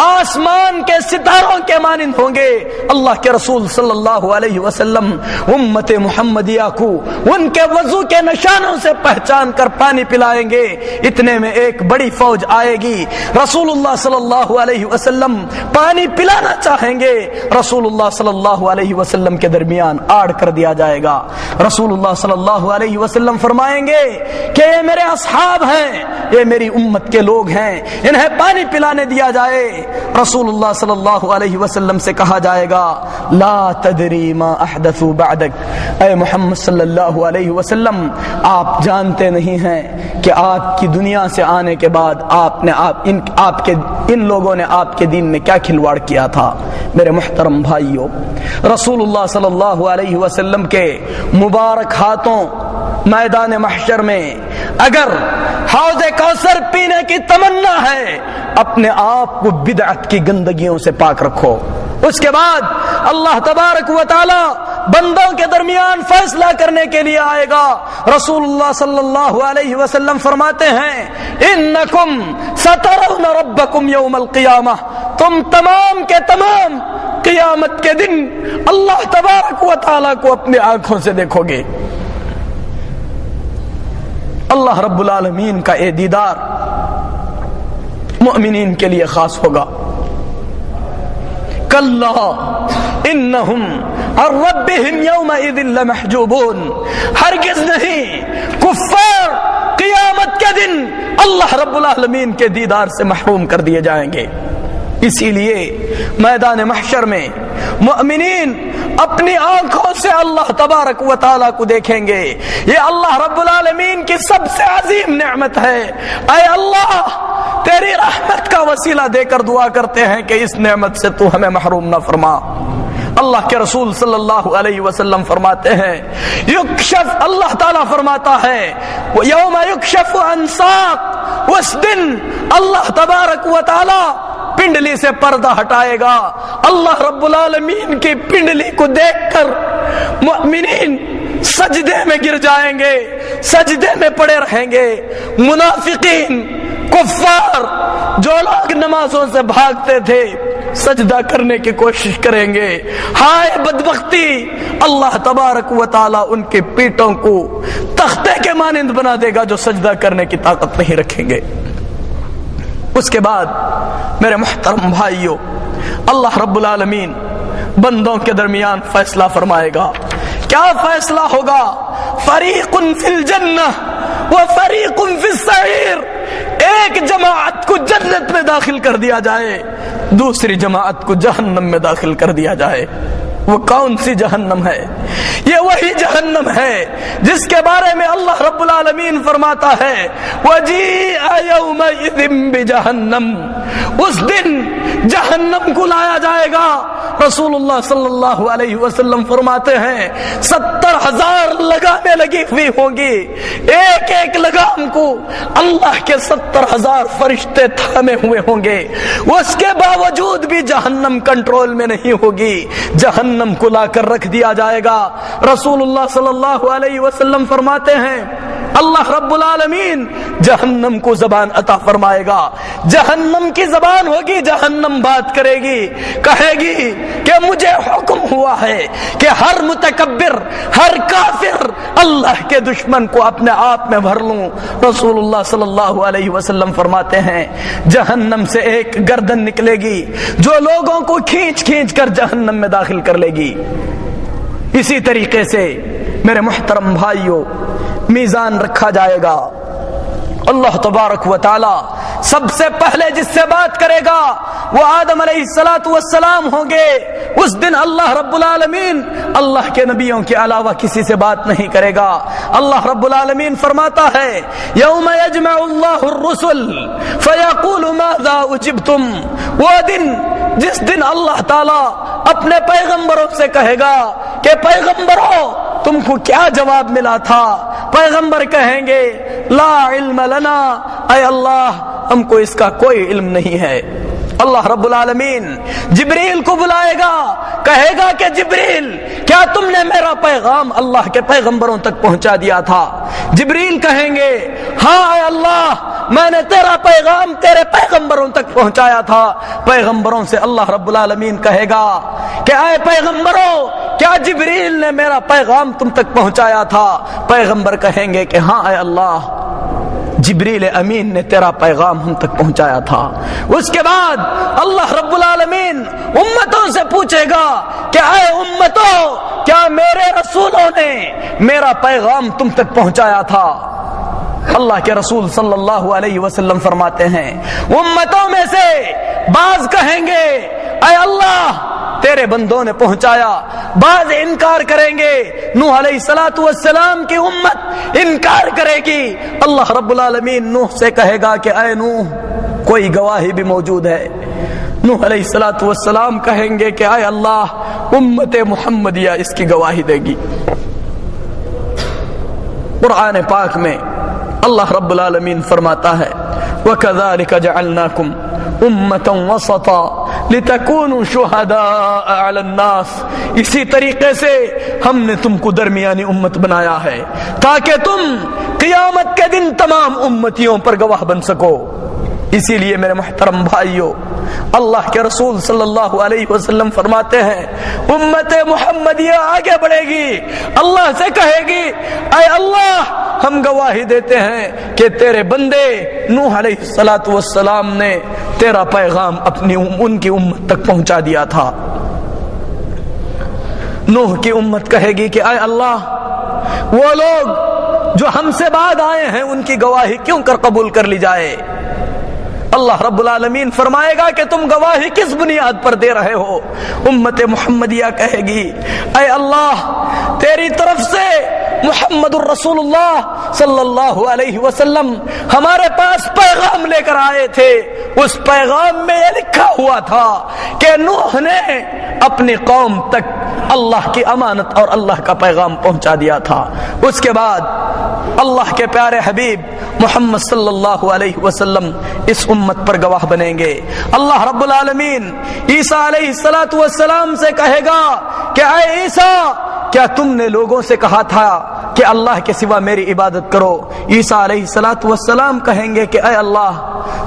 آسمان کے ستاروں کے مانند ہوں گے۔ اللہ کے رسول صلی اللہ علیہ وسلم امت محمدیہ کو ان کے وضو کے نشانوں سے پہچان کر پانی پلائیں گے۔ اتنے میں ایک بڑی فوج آئے گی، رسول اللہ صلی اللہ علیہ وسلم پانی پلانا چاہیں گے، رسول اللہ صلی اللہ علیہ وسلم کے درمیان آڑ کر دیا جائے گا۔ رسول اللہ صلی اللہ علیہ وسلم فرمائیں گے کہ یہ میرے اصحاب ہیں، یہ میری امت کے لوگ ہیں، انہیں پانی پلانے دیا جائے۔ رسول اللہ صلی اللہ علیہ وسلم سے کہا جائے گا لا تدری ما احدثوا بعدک، اے محمد صلی اللہ علیہ وسلم آپ جانتے نہیں ہیں کہ آپ کی دنیا سے آنے کے بعد ان لوگوں نے آپ کے دین میں کیا کھلواڑ کیا تھا۔ میرے محترم بھائیوں، رسول اللہ صلی اللہ علیہ وسلم کے مبارک ہاتھوں میدان محشر میں اگر حوض کوثر پینے کی تمنا ہے، اپنے آپ کو بدعت کی گندگیوں سے پاک رکھو۔ اس کے بعد اللہ تبارک و تعالی بندوں کے درمیان فیصلہ کرنے کے لیے آئے گا۔ رسول اللہ صلی اللہ علیہ وسلم فرماتے ہیں انکم سترون ربکم یوم القیامہ، تم تمام کے تمام قیامت کے دن اللہ تبارک و تعالی کو اپنی آنکھوں سے دیکھو گے۔ اللہ رب العالمین کا یہ دیدار مؤمنین کے لیے خاص ہوگا۔ کلا انہم عن ربہم یومئذ لمحجوبون، ہرگز نہیں، کفار قیامت کے دن اللہ رب العالمین کے دیدار سے محروم کر دیے جائیں گے۔ اسی لیے میدان محشر میں مؤمنین اپنی آنکھوں سے اللہ تبارک و تعالیٰ کو دیکھیں گے۔ یہ اللہ رب العالمین کی سب سے عظیم نعمت ہے۔ اے اللہ، تیری رحمت کا وسیلہ دے کر دعا کرتے ہیں کہ اس نعمت سے تو ہمیں محروم نہ فرما۔ اللہ کے رسول صلی اللہ علیہ وسلم فرماتے ہیں یکشف، اللہ تعالیٰ فرماتا ہے یوم یکشف عن ساق، اس دن اللہ تبارک و تعالیٰ پنڈلی سے پردہ ہٹائے گا۔ اللہ رب العالمین کی پنڈلی کو دیکھ کر مؤمنین سجدے میں گر جائیں گے، سجدے میں پڑے رہیں گے۔ منافقین، کفار، جو لوگ نمازوں سے بھاگتے تھے، سجدہ کرنے کی کوشش کریں گے۔ ہائے بدبختی، اللہ تبارک و تعالیٰ ان کے پیٹوں کو تختے کے مانند بنا دے گا جو سجدہ کرنے کی طاقت نہیں رکھیں گے۔ اس کے بعد میرے محترم بھائیوں، اللہ رب العالمین بندوں کے درمیان فیصلہ فرمائے گا۔ کیا فیصلہ ہوگا؟ فریق فی الجنہ و فریق فی السعیر، ایک جماعت کو جنت میں داخل کر دیا جائے، دوسری جماعت کو جہنم میں داخل کر دیا جائے۔ وہ کون سی جہنم ہے؟ یہ وہی جہنم ہے جس کے بارے میں اللہ رب العالمین فرماتا ہے وَجِيءَ يَوْمَئِذٍ بِجَهَنَّمَ، اس دن جہنم کو لایا جائے گا۔ رسول اللہ صلی اللہ علیہ وسلم فرماتے ہیں 70,000 لگامیں لگی ہوئی ہوں گی، ایک ایک لگام کو اللہ کے 70,000 فرشتے تھامے ہوئے ہوں گے، اس کے باوجود بھی جہنم کنٹرول میں نہیں ہوگی، جہنم کو لا کر رکھ دیا جائے گا۔ رسول اللہ صلی اللہ علیہ وسلم فرماتے ہیں اللہ رب العالمین جہنم کو زبان عطا فرمائے گا. جہنم کی زبان ہوگی, جہنم بات کرے گی, کہے گی کہ مجھے حکم ہوا ہے کہ ہر متکبر, ہر کافر, اللہ کے دشمن کو اپنے آپ میں بھر لوں. رسول اللہ صلی اللہ علیہ وسلم فرماتے ہیں جہنم سے ایک گردن نکلے گی جو لوگوں کو کھینچ کھینچ کر جہنم میں داخل کر لے گی. اسی طریقے سے میرے محترم بھائیوں میزان رکھا جائے گا. اللہ تبارک و تعالی سب سے پہلے جس سے بات کرے گا وہ آدم علیہ السلام ہوں گے. اس دن اللہ رب العالمین اللہ کے نبیوں کے علاوہ کسی سے بات نہیں کرے گا. اللہ رب العالمین فرماتا ہے یوم یجمع اللہ الرسل فیقول ماذا اجبتم. وہ دن جس دن اللہ تعالی اپنے پیغمبروں سے کہے گا کہ پیغمبروں تم کو کیا جواب ملا تھا. پیغمبر کہیں گے لا علم لنا, اے اللہ ہم کو اس کا کوئی علم نہیں ہے. اللہ رب العالمین جبریل کو بلائے گا, کہے گا کہ جبریل کیا تم نے میرا پیغام اللہ کے پیغمبروں تک پہنچا دیا تھا. جبریل کہیں گے ہاں اے اللہ میں نے تیرا پیغام تیرے پیغمبروں تک پہنچایا تھا. پیغمبروں سے اللہ رب العالمین کہے گا کہ اے پیغمبروں کیا جبریل نے میرا پیغام تم تک پہنچایا تھا. پیغمبر کہیں گے کہ ہاں اے اللہ جبریل امین نے تیرا پیغام ہم تک پہنچایا تھا. اس کے بعد اللہ رب العالمین امتوں سے پوچھے گا کہ اے امتوں کیا میرے رسولوں نے میرا پیغام تم تک پہنچایا تھا. اللہ کے رسول صلی اللہ علیہ وسلم فرماتے ہیں امتوں میں سے بعض کہیں گے اے اللہ تیرے بندوں نے پہنچایا. بعض انکار کریں گے. نوح علیہ السلام کی امت انکار کرے گی. اللہ رب العالمین نوح سے کہے گا کہ اے نوح کوئی گواہی بھی موجود ہے. نوح علیہ السلام کہیں گے کہ اے اللہ امت محمدیہ اس کی گواہی دے گی. قرآن پاک میں اللہ رب العالمین فرماتا ہے وَكَذَلِكَ جَعَلْنَاكُمْ أُمَّةً وَسَطًا لِتَكُونُوا شُهَدَاءَ عَلَى النَّاسِ. اسی طریقے سے ہم نے تم کو درمیانی امت بنایا ہے تاکہ تم قیامت کے دن تمام امتیوں پر گواہ بن سکو. اسی لیے میرے محترم بھائیوں اللہ کے رسول صلی اللہ علیہ وسلم فرماتے ہیں امت محمدیہ آگے بڑھے گی. اللہ سے کہے گی اے اللہ ہم گواہی دیتے ہیں کہ تیرے بندے نوح علیہ السلام نے تیرا پیغام ان کی امت تک پہنچا دیا تھا. نوح کی امت کہے گی کہ اے اللہ وہ لوگ جو ہم سے بعد آئے ہیں ان کی گواہی کیوں کر قبول کر لی جائے. اللہ رب العالمین فرمائے گا کہ تم گواہی کس بنیاد پر دے رہے ہو. امت محمدیہ کہے گی اے اللہ تیری طرف سے محمد الرسول اللہ صلی اللہ علیہ وسلم ہمارے پاس پیغام لے کر آئے تھے. اس پیغام میں یہ لکھا ہوا تھا کہ نوح نے اپنی قوم تک اللہ کی امانت اور اللہ کا پیغام پہنچا دیا تھا. اس کے بعد اللہ کے پیارے حبیب محمد صلی اللہ علیہ وسلم اس امت پر گواہ بنیں گے. اللہ رب العالمین عیسیٰ علیہ السلام سے کہے گا کہ اے عیسیٰ کیا تم نے لوگوں سے کہا تھا کہ اللہ کے سوا میری عبادت کرو. عیسیٰ علیہ السلام کہیں گے کہ اے اللہ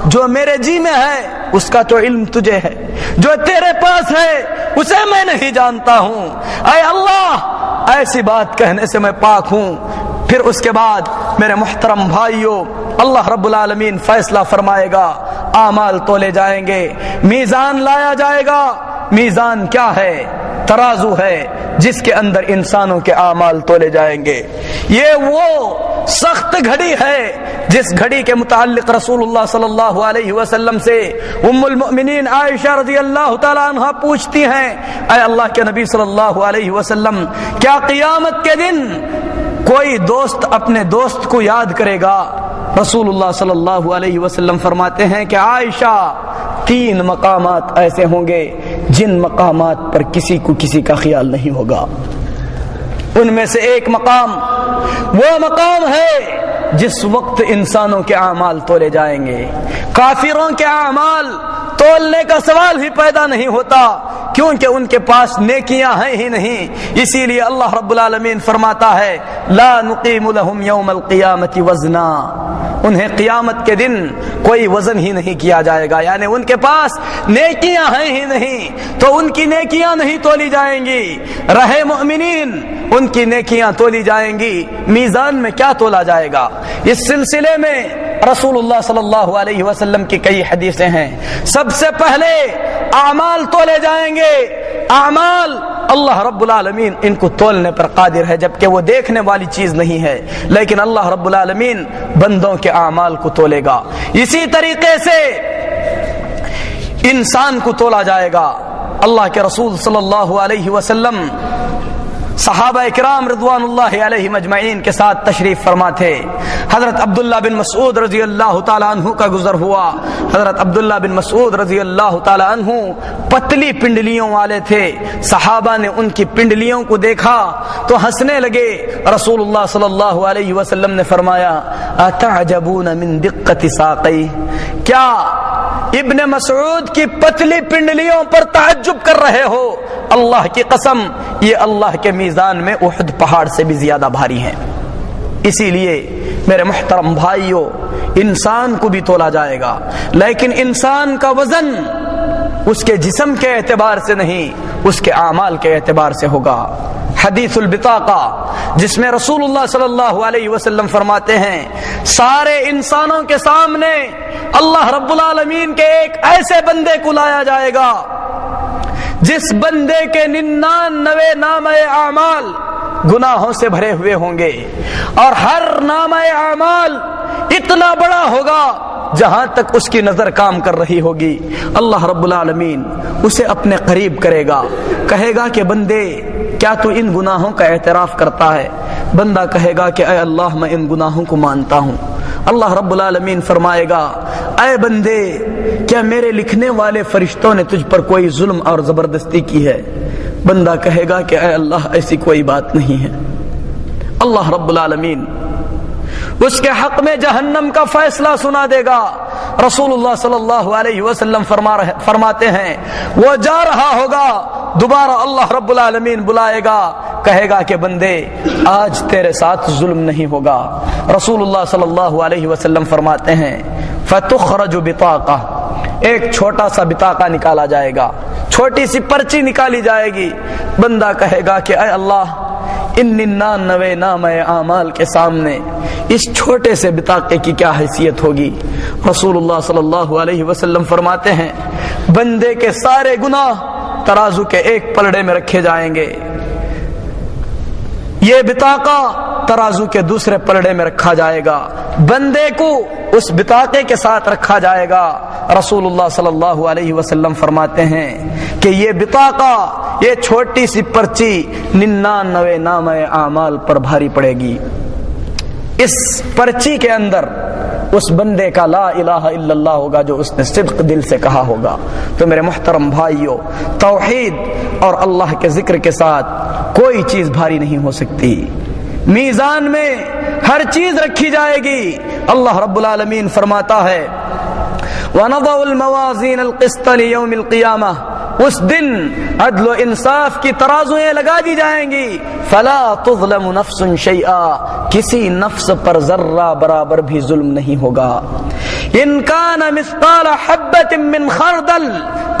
جو میرے جی میں ہے اس کا تو علم تجھے ہے, جو تیرے پاس ہے اسے میں نہیں جانتا ہوں. اے اللہ ایسی بات کہنے سے میں پاک ہوں. پھر اس کے بعد میرے محترم بھائیوں اللہ رب العالمین فیصلہ فرمائے گا. اعمال تولے جائیں گے, میزان لایا جائے گا. میزان کیا ہے؟ ترازو ہے جس کے اندر انسانوں کے اعمال تولے جائیں گے. یہ وہ سخت گھڑی ہے جس گھڑی کے متعلق رسول اللہ صلی اللہ علیہ وسلم سے ام المؤمنین عائشہ رضی اللہ تعالی عنہا پوچھتی ہیں اے اللہ کے نبی صلی اللہ علیہ وسلم کیا قیامت کے دن کوئی دوست اپنے دوست کو یاد کرے گا؟ رسول اللہ صلی اللہ علیہ وسلم فرماتے ہیں کہ عائشہ 3 مقامات ایسے ہوں گے جن مقامات پر کسی کو کسی کا خیال نہیں ہوگا. ان میں سے ایک مقام وہ مقام ہے جس وقت انسانوں کے اعمال تولے جائیں گے. کافروں کے اعمال تولنے کا سوال ہی پیدا نہیں ہوتا کیونکہ ان کے پاس نیکیاں ہیں ہی نہیں۔ اسی لیے اللہ رب العالمین فرماتا ہے لا نقیم لهم یوم القیامت وزنا، انہیں قیامت کے دن کوئی وزن ہی نہیں کیا جائے گا، یعنی ان کے پاس نیکیاں ہیں ہی نہیں تو ان کی نیکیاں نہیں تولی جائیں گی۔ رہے مومنین ان کی نیکیاں تولی جائیں گی، میزان میں کیا تولا جائے گا؟ اس سلسلے میں رسول اللہ صلی اللہ علیہ وسلم کی کئی حدیثیں ہیں۔ سب سے پہلے اعمال تولے جائیں گے۔ اعمال اللہ رب العالمین ان کو تولنے پر قادر ہے، جبکہ وہ دیکھنے والی چیز نہیں ہے، لیکن اللہ رب العالمین بندوں کے اعمال کو تولے گا۔ اسی طریقے سے انسان کو تولا جائے گا۔ اللہ کے رسول صلی اللہ علیہ وسلم صحابہ اکرام رضوان اللہ علیہ مجمعین کے ساتھ تشریف فرما تھے۔ حضرت عبداللہ بن مسعود رضی اللہ تعالی عنہ کا گزر ہوا۔ حضرت عبداللہ بن مسعود رضی اللہ تعالی عنہ پتلی پنڈلیوں والے تھے۔ صحابہ نے ان کی پنڈلیوں کو دیکھا تو ہنسنے لگے۔ رسول اللہ صلی اللہ علیہ وسلم نے فرمایا اتعجبون من دقت ساقی، کیا ابن مسعود کی پتلی پنڈلیوں پر تعجب کر رہے ہو؟ اللہ کی قسم یہ اللہ کے میزان میں احد پہاڑ سے بھی زیادہ بھاری ہیں۔ اسی لیے میرے محترم بھائیوں، انسان کو بھی تولا جائے گا، لیکن انسان کا وزن اس کے جسم کے اعتبار سے نہیں، اس کے اعمال کے اعتبار سے ہوگا۔ حدیث البطاقہ، جس میں رسول اللہ صلی اللہ علیہ وسلم فرماتے ہیں سارے انسانوں کے سامنے اللہ رب العالمین کے ایک ایسے بندے کو لایا جائے گا جس بندے کے 99 نامہ اعمال گناہوں سے بھرے ہوئے ہوں گے، اور ہر نامہ اعمال اتنا بڑا ہوگا جہاں تک اس کی نظر کام کر رہی ہوگی۔ اللہ رب العالمین اسے اپنے قریب کرے گا، کہے گا کہ بندے کیا تو ان گناہوں کا اعتراف کرتا ہے؟ بندہ کہے گا کہ اے اللہ میں ان گناہوں کو مانتا ہوں۔ اللہ رب العالمین فرمائے گا اے بندے کیا میرے لکھنے والے فرشتوں نے تجھ پر کوئی ظلم اور زبردستی کی ہے؟ بندہ کہے گا کہ اے اللہ ایسی کوئی بات نہیں ہے۔ اللہ رب العالمین اس کے حق میں جہنم کا فیصلہ سنا دے گا۔ رسول اللہ صلی اللہ علیہ وسلم فرماتے ہیں وہ جا رہا ہوگا، دوبارہ اللہ رب العالمین بلائے گا، کہے گا کہ بندے آج تیرے ساتھ ظلم نہیں ہوگا۔ رسول اللہ صلی اللہ علیہ وسلم فرماتے ہیں فتخرج بطاقہ، ایک چھوٹا سا بطاقہ نکالا جائے گا، چھوٹی سی پرچی نکالی جائے گی۔ بندہ کہے گا کہ اے اللہ ان 99 نامہ اعمال کے سامنے اس چھوٹے سے بطاقے کی کیا حیثیت ہوگی؟ رسول اللہ صلی اللہ علیہ وسلم فرماتے ہیں بندے کے سارے گناہ ترازو کے ایک پلڑے میں رکھے جائیں گے، یہ بطاقہ ترازو کے دوسرے پلڑے میں رکھا جائے گا، بندے کو اس بطاقے کے ساتھ رکھا جائے گا۔ رسول اللہ صلی اللہ علیہ وسلم فرماتے ہیں کہ یہ بطاقہ، یہ چھوٹی سی پرچی 99 نامہ اعمال پر بھاری پڑے گی۔ اس پرچی کے اندر اس بندے کا لا الہ الا اللہ ہوگا جو اس نے صدق دل سے کہا ہوگا۔ تو میرے محترم بھائیوں، توحید اور اللہ کے ذکر کے ساتھ کوئی چیز بھاری نہیں ہو سکتی۔ میزان میں ہر چیز رکھی جائے گی۔ اللہ رب العالمین فرماتا ہے وَنَضَعُ الْمَوَازِينَ الْقِسْطَ لِيَوْمِ الْقِيَامَةِ، اس دن عدل و انصاف کی ترازویں لگا دی جائیں گی۔ فَلَا تُظْلَمُ نَفْسٌ شَيْئًا، کسی نفس پر ذرہ برابر بھی ظلم نہیں ہوگا۔ إِن كَانَ مِثْقَالَ حَبَّةٍ مِّنْ خَرْدَلٍ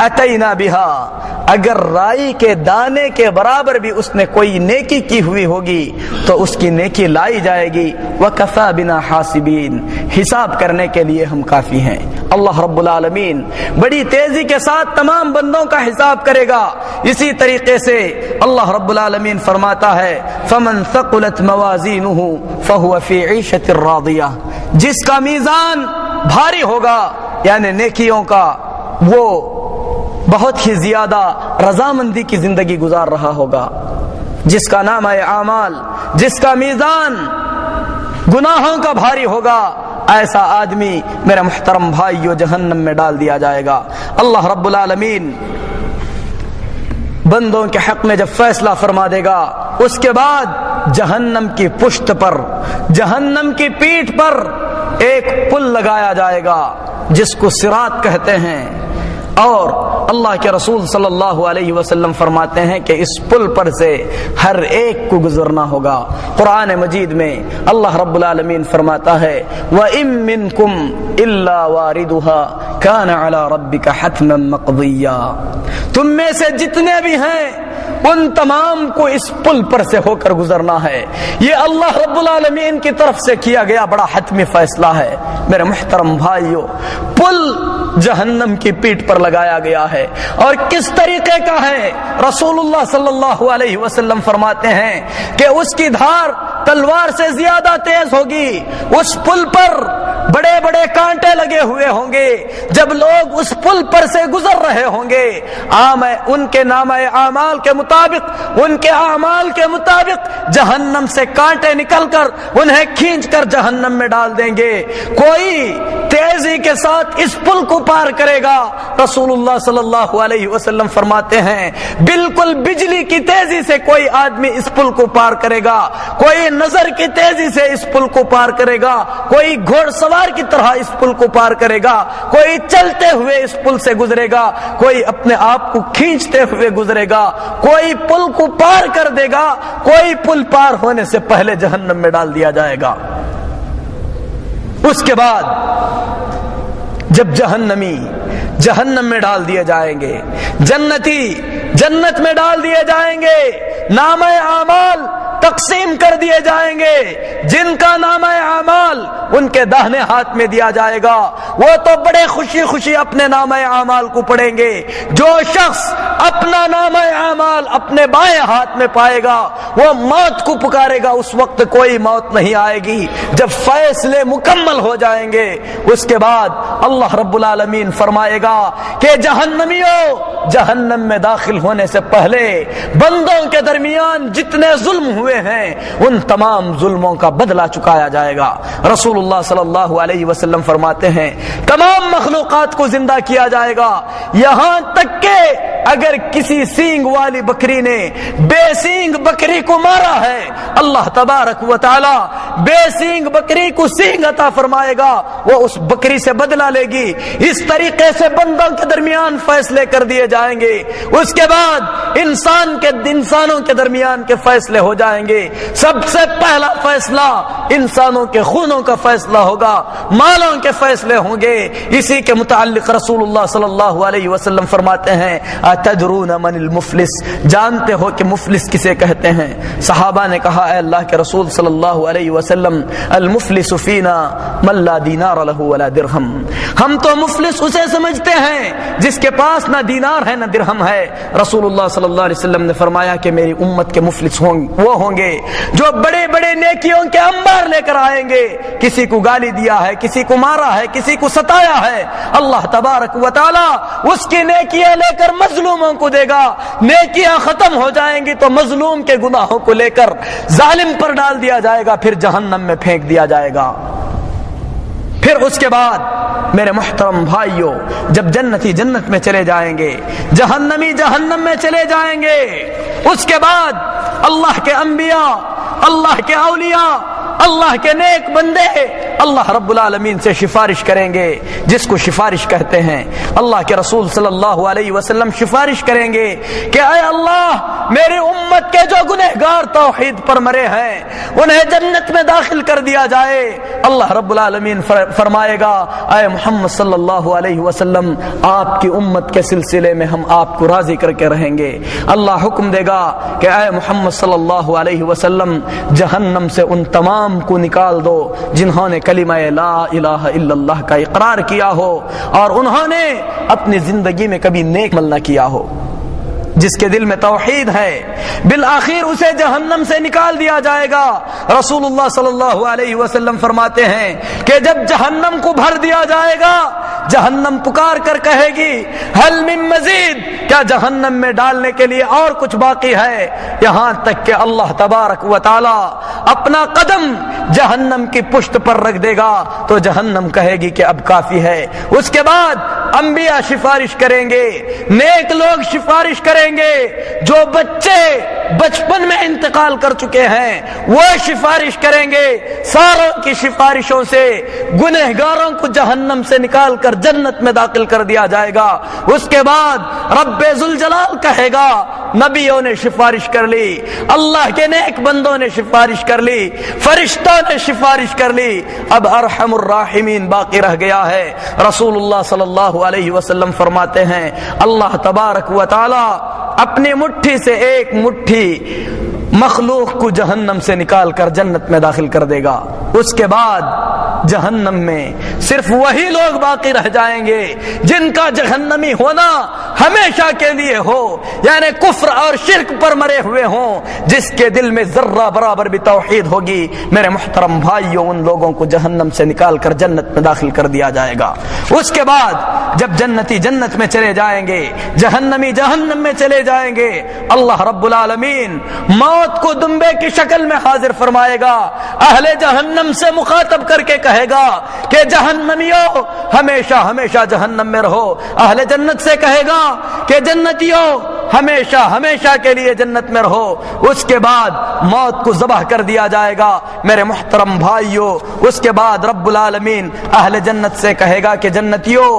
أَتَيْنَا بِهَا، اگر رائی کے دانے کے برابر بھی اس نے کوئی نیکی کی ہوئی ہوگی تو اس کی نیکی لائی جائے گی۔ وَكَفَى بِنَا حَاسِبِينَ، حساب کرنے کے لیے ہم کافی ہیں۔ اللہ رب العالمین بڑی تیزی کے ساتھ تمام بندوں کا حساب کرے گا۔ اسی طریقے سے اللہ رب العالمین فرماتا ہے فَمَنْ ثَقُلَتْ مَوَازِينُهُ فَهُوَ فِي عِيشَةٍ رَاضِيَةٍ، جس کا میزان بھاری ہوگا یعنی نیکیوں کا، وہ بہت ہی زیادہ رضامندی کی زندگی گزار رہا ہوگا۔ جس کا نامہ اعمال، جس کا میزان گناہوں کا بھاری ہوگا، ایسا آدمی میرے محترم بھائیو جہنم میں ڈال دیا جائے گا۔ اللہ رب العالمین بندوں کے حق میں جب فیصلہ فرما دے گا، اس کے بعد جہنم کی پشت پر، جہنم کی پیٹھ پر ایک پل لگایا جائے گا جس کو صراط کہتے ہیں۔ اور اللہ کے رسول صلی اللہ علیہ وسلم فرماتے ہیں کہ اس پل پر سے ہر ایک کو گزرنا ہوگا۔ قرآن مجید میں اللہ رب العالمین فرماتا ہے وَإِن مِّنكُمْ إِلَّا وَارِدُهَا كَانَ عَلَى رَبِّكَ حَتْمًا مَّقْضِيًّا، تم میں سے جتنے بھی ہیں ان تمام کو اس پل پر سے ہو کر گزرنا ہے۔ یہ اللہ رب العالمین کی طرف سے کیا گیا بڑا حتمی فیصلہ ہے۔ میرے محترم بھائیو، پل جہنم کی پیٹھ پر لگایا گیا ہے، اور کس طریقے کا ہے؟ رسول اللہ صلی اللہ علیہ وسلم فرماتے ہیں کہ اس کی دھار تلوار سے زیادہ تیز ہوگی، اس پل پر بڑے بڑے کانٹے لگے ہوئے ہوں گے، جب لوگ اس پل پر سے گزر رہے ہوں گے ان کے نامہ اعمال کے مطابق، ان کے اعمال کے مطابق جہنم سے کانٹے نکل کر انہیں کھینچ کر جہنم میں ڈال دیں گے۔ کوئی تیزی کے ساتھ اس پل کو پار کرے گا، رسول اللہ صلی اللہ علیہ وسلم فرماتے ہیں بالکل بجلی کی تیزی سے کوئی آدمی اس پل کو پار کرے گا، کوئی نظر کی تیزی سے اس پل کو پار کرے گا، کوئی گھوڑ سوار کی طرح اس پل کو پار کرے گا، کوئی چلتے ہوئے اس پل سے گزرے گا، کوئی اپنے آپ کو کھینچتے ہوئے گزرے گا، کوئی پل کو پار کر دے گا، کوئی پل پار ہونے سے پہلے جہنم میں ڈال دیا جائے گا۔ اس کے بعد جب جہنمی جہنم میں ڈال دیے جائیں گے، جنتی جنت میں ڈال دیے جائیں گے، نامہ اعمال تقسیم کر دیے جائیں گے، جن کا نامہ اعمال ان کے داہنے ہاتھ میں دیا جائے گا، وہ تو بڑے خوشی خوشی اپنے نامہ اعمال کو پڑھیں گے۔ جو شخص اپنا نامہ اعمال اپنے بائیں ہاتھ میں پائے گا وہ موت کو پکارے گا، اس وقت کوئی موت نہیں آئے گی جب فیصلے مکمل ہو جائیں گے۔ اس کے بعد اللہ رب العالمین فرمائے گا کہ جہنمیوں، جہنم میں داخل ہونے سے پہلے بندوں کے درمیان جتنے ظلم ہوئے ہیں ان تمام ظلموں کا بدلہ چکایا جائے گا۔ رسول اللہ صلی اللہ علیہ وسلم فرماتے ہیں تمام مخلوقات کو زندہ کیا جائے گا، یہاں تک کہ اگر کسی سینگ والی بکری نے بے سینگ بکری کو مارا ہے، اللہ تبارک و تعالی بے سینگ بکری کو سینگ عطا فرمائے گا، وہ اس بکری سے بدلہ لے گی۔ اس طریقے سے بندوں کے درمیان فیصلے کر دیے جائیں گے۔ اس کے بعد انسانوں کے درمیان کے فیصلے ہو جائیں گے۔ سب سے پہلا فیصلہ انسانوں کے خونوں کا فیصلہ ہوگا، مالوں کے فیصلے ہوں گے۔ اسی کے متعلق رسول اللہ صلی اللہ علیہ وسلم فرماتے ہیں اتدرون من المفلس، جانتے ہو کہ مفلس کسے کہتے ہیں؟ صحابہ نے کہا اے اللہ کے رسول صلی اللہ علیہ وسلم المفلس فینا من لا دینار له ولا درہم، ہم تو مفلس اسے سمجھتے ہیں جس کے پاس نہ دینار ہے نہ درہم ہے۔ رسول اللہ صلی اللہ علیہ وسلم نے فرمایا کہ میری امت کے مفلس وہ ہوں گے جو بڑے بڑے نیکیوں کے انبار لے کر آئیں گے، کسی کو گالی دیا ہے، کسی کو مارا ہے، کسی کو ستایا ہے، اللہ تبارک و تعالی اس کی نیکیاں لے کر مظلوموں کو دے گا۔ نیکیاں ختم ہو جائیں گی تو مظلوم کے گناہوں کو لے کر ظالم پر ڈال دیا جائے گا، پھر جہنم میں پھینک دیا جائے گا۔ پھر اس کے بعد میرے محترم بھائیوں، جب جنتی جنت میں چلے جائیں گے، جہنمی جہنم میں چلے جائیں گے، اس کے بعد اللہ کے انبیاء، اللہ کے اولیاء، اللہ کے نیک بندے اللہ رب العالمین سے سفارش کریں گے، جس کو سفارش کہتے ہیں۔ اللہ کے رسول صلی اللہ علیہ وسلم سفارش کریں گے کہ اے اللہ، میری امت کے جو گنہگار توحید پر مرے ہیں انہیں جنت میں داخل کر دیا جائے۔ اللہ رب العالمین فرمائے گا اے محمد صلی اللہ علیہ وسلم، آپ کی امت کے سلسلے میں ہم آپ کو راضی کر کے رہیں گے۔ اللہ حکم دے گا کہ اے محمد صلی اللہ علیہ وسلم، جہنم سے ان تمام کو نکال دو جنہوں نے کلمہ لا الہ الا اللہ کا اقرار کیا ہو اور انہوں نے اپنی زندگی میں کبھی نیک عمل نہ کیا ہو۔ جس کے دل میں توحید ہے بالآخر اسے جہنم سے نکال دیا جائے گا۔ رسول اللہ صلی اللہ علیہ وسلم فرماتے ہیں کہ جب جہنم کو بھر دیا جائے گا، جہنم پکار کر کہے گی ہل من مزید، کیا جہنم میں ڈالنے کے لیے اور کچھ باقی ہے؟ یہاں تک کہ اللہ تبارک و تعالی اپنا قدم جہنم کی پشت پر رکھ دے گا تو جہنم کہے گی کہ اب کافی ہے۔ اس کے بعد انبیاء سفارش کریں گے، نیک لوگ سفارش کریں گے، جو بچے بچپن میں انتقال کر چکے ہیں وہ سفارش کریں گے، ساروں کی سفارشوں سے گنہگاروں کو جہنم سے نکال کر جنت میں داخل کر دیا جائے گا۔ اس کے بعد رب ذوالجلال کہے گا نبیوں نے سفارش کر لی، اللہ کے نیک بندوں نے سفارش کر لی، فرشتوں نے سفارش کر لی، اب ارحم الراحمین باقی رہ گیا ہے۔ رسول اللہ صلی اللہ علیہ وسلم فرماتے ہیں اللہ تبارک و تعالی اپنی مٹھی سے ایک مٹھی مخلوق کو جہنم سے نکال کر جنت میں داخل کر دے گا۔ اس کے بعد جہنم میں صرف وہی لوگ باقی رہ جائیں گے جن کا جہنمی ہونا ہمیشہ کے لیے ہو، یعنی کفر اور شرک پر مرے ہوئے ہوں، جس کے دل میں ذرہ برابر بھی توحید ہوگی۔ میرے محترم بھائیوں، ان لوگوں کو جہنم سے نکال کر جنت میں داخل کر دیا جائے گا۔ اس کے بعد جب جنتی جنت میں چلے جائیں گے، جہنمی جہنم میں چلے جائیں گے، اللہ رب العالمین موت کو دمبے کی شکل میں حاضر فرمائے گا، اہل جہنم سے مخاطب کر کے کہے گا کہ جہنمیوں ہمیشہ ہمیشہ جہنم میں رہو، اہل جنت سے کہے گا کہ جنتیوں ہمیشہ ہمیشہ کے لیے جنت میں رہو۔ اس کے بعد موت کو ذبح کر دیا جائے گا۔ میرے محترم بھائیوں، اس کے بعد رب العالمین اہل جنت سے کہے گا کہ جنتیوں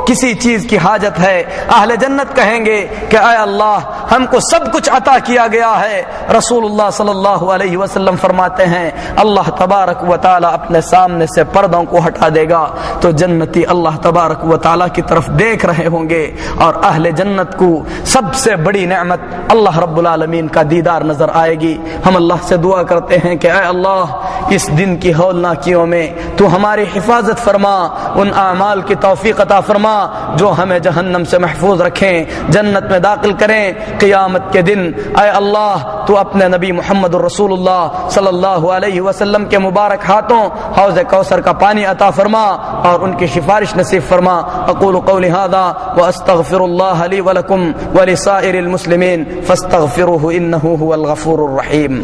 کسی چیز کی حاجت ہے؟ اہل جنت کہیں گے کہ اے اللہ ہم کو سب کچھ عطا کیا گیا ہے۔ رسول اللہ صلی اللہ علیہ وسلم فرماتے ہیں اللہ تبارک و تعالی اپنے سامنے سے پردوں کو ہٹا دے گا تو جنتی اللہ تبارک و تعالی کی طرف دیکھ رہے ہوں گے، اور اہل جنت کو سب سے بڑی نعمت اللہ رب العالمین کا دیدار نظر آئے گی۔ ہم اللہ سے دعا کرتے ہیں کہ اے اللہ اس دن کی ہولناکیوں میں تو ہماری حفاظت فرما، ان اعمال کی توفیق عطا فرما جو ہمیں جہنم سے محفوظ رکھیں، جنت میں داخل کریں۔ قیامت کے دن اے اللہ تو اپنے نبی محمد الرسول اللہ صلی اللہ علیہ وسلم کے مبارک ہاتھوں حوض کوثر کا پانی عطا فرما اور ان کی سفارش نصیب فرما۔ اقول قولی ھذا واستغفر اللہ لی ولکم ولسائر المسلمین فاستغفروہ انہ ھو الغفور الرحیم۔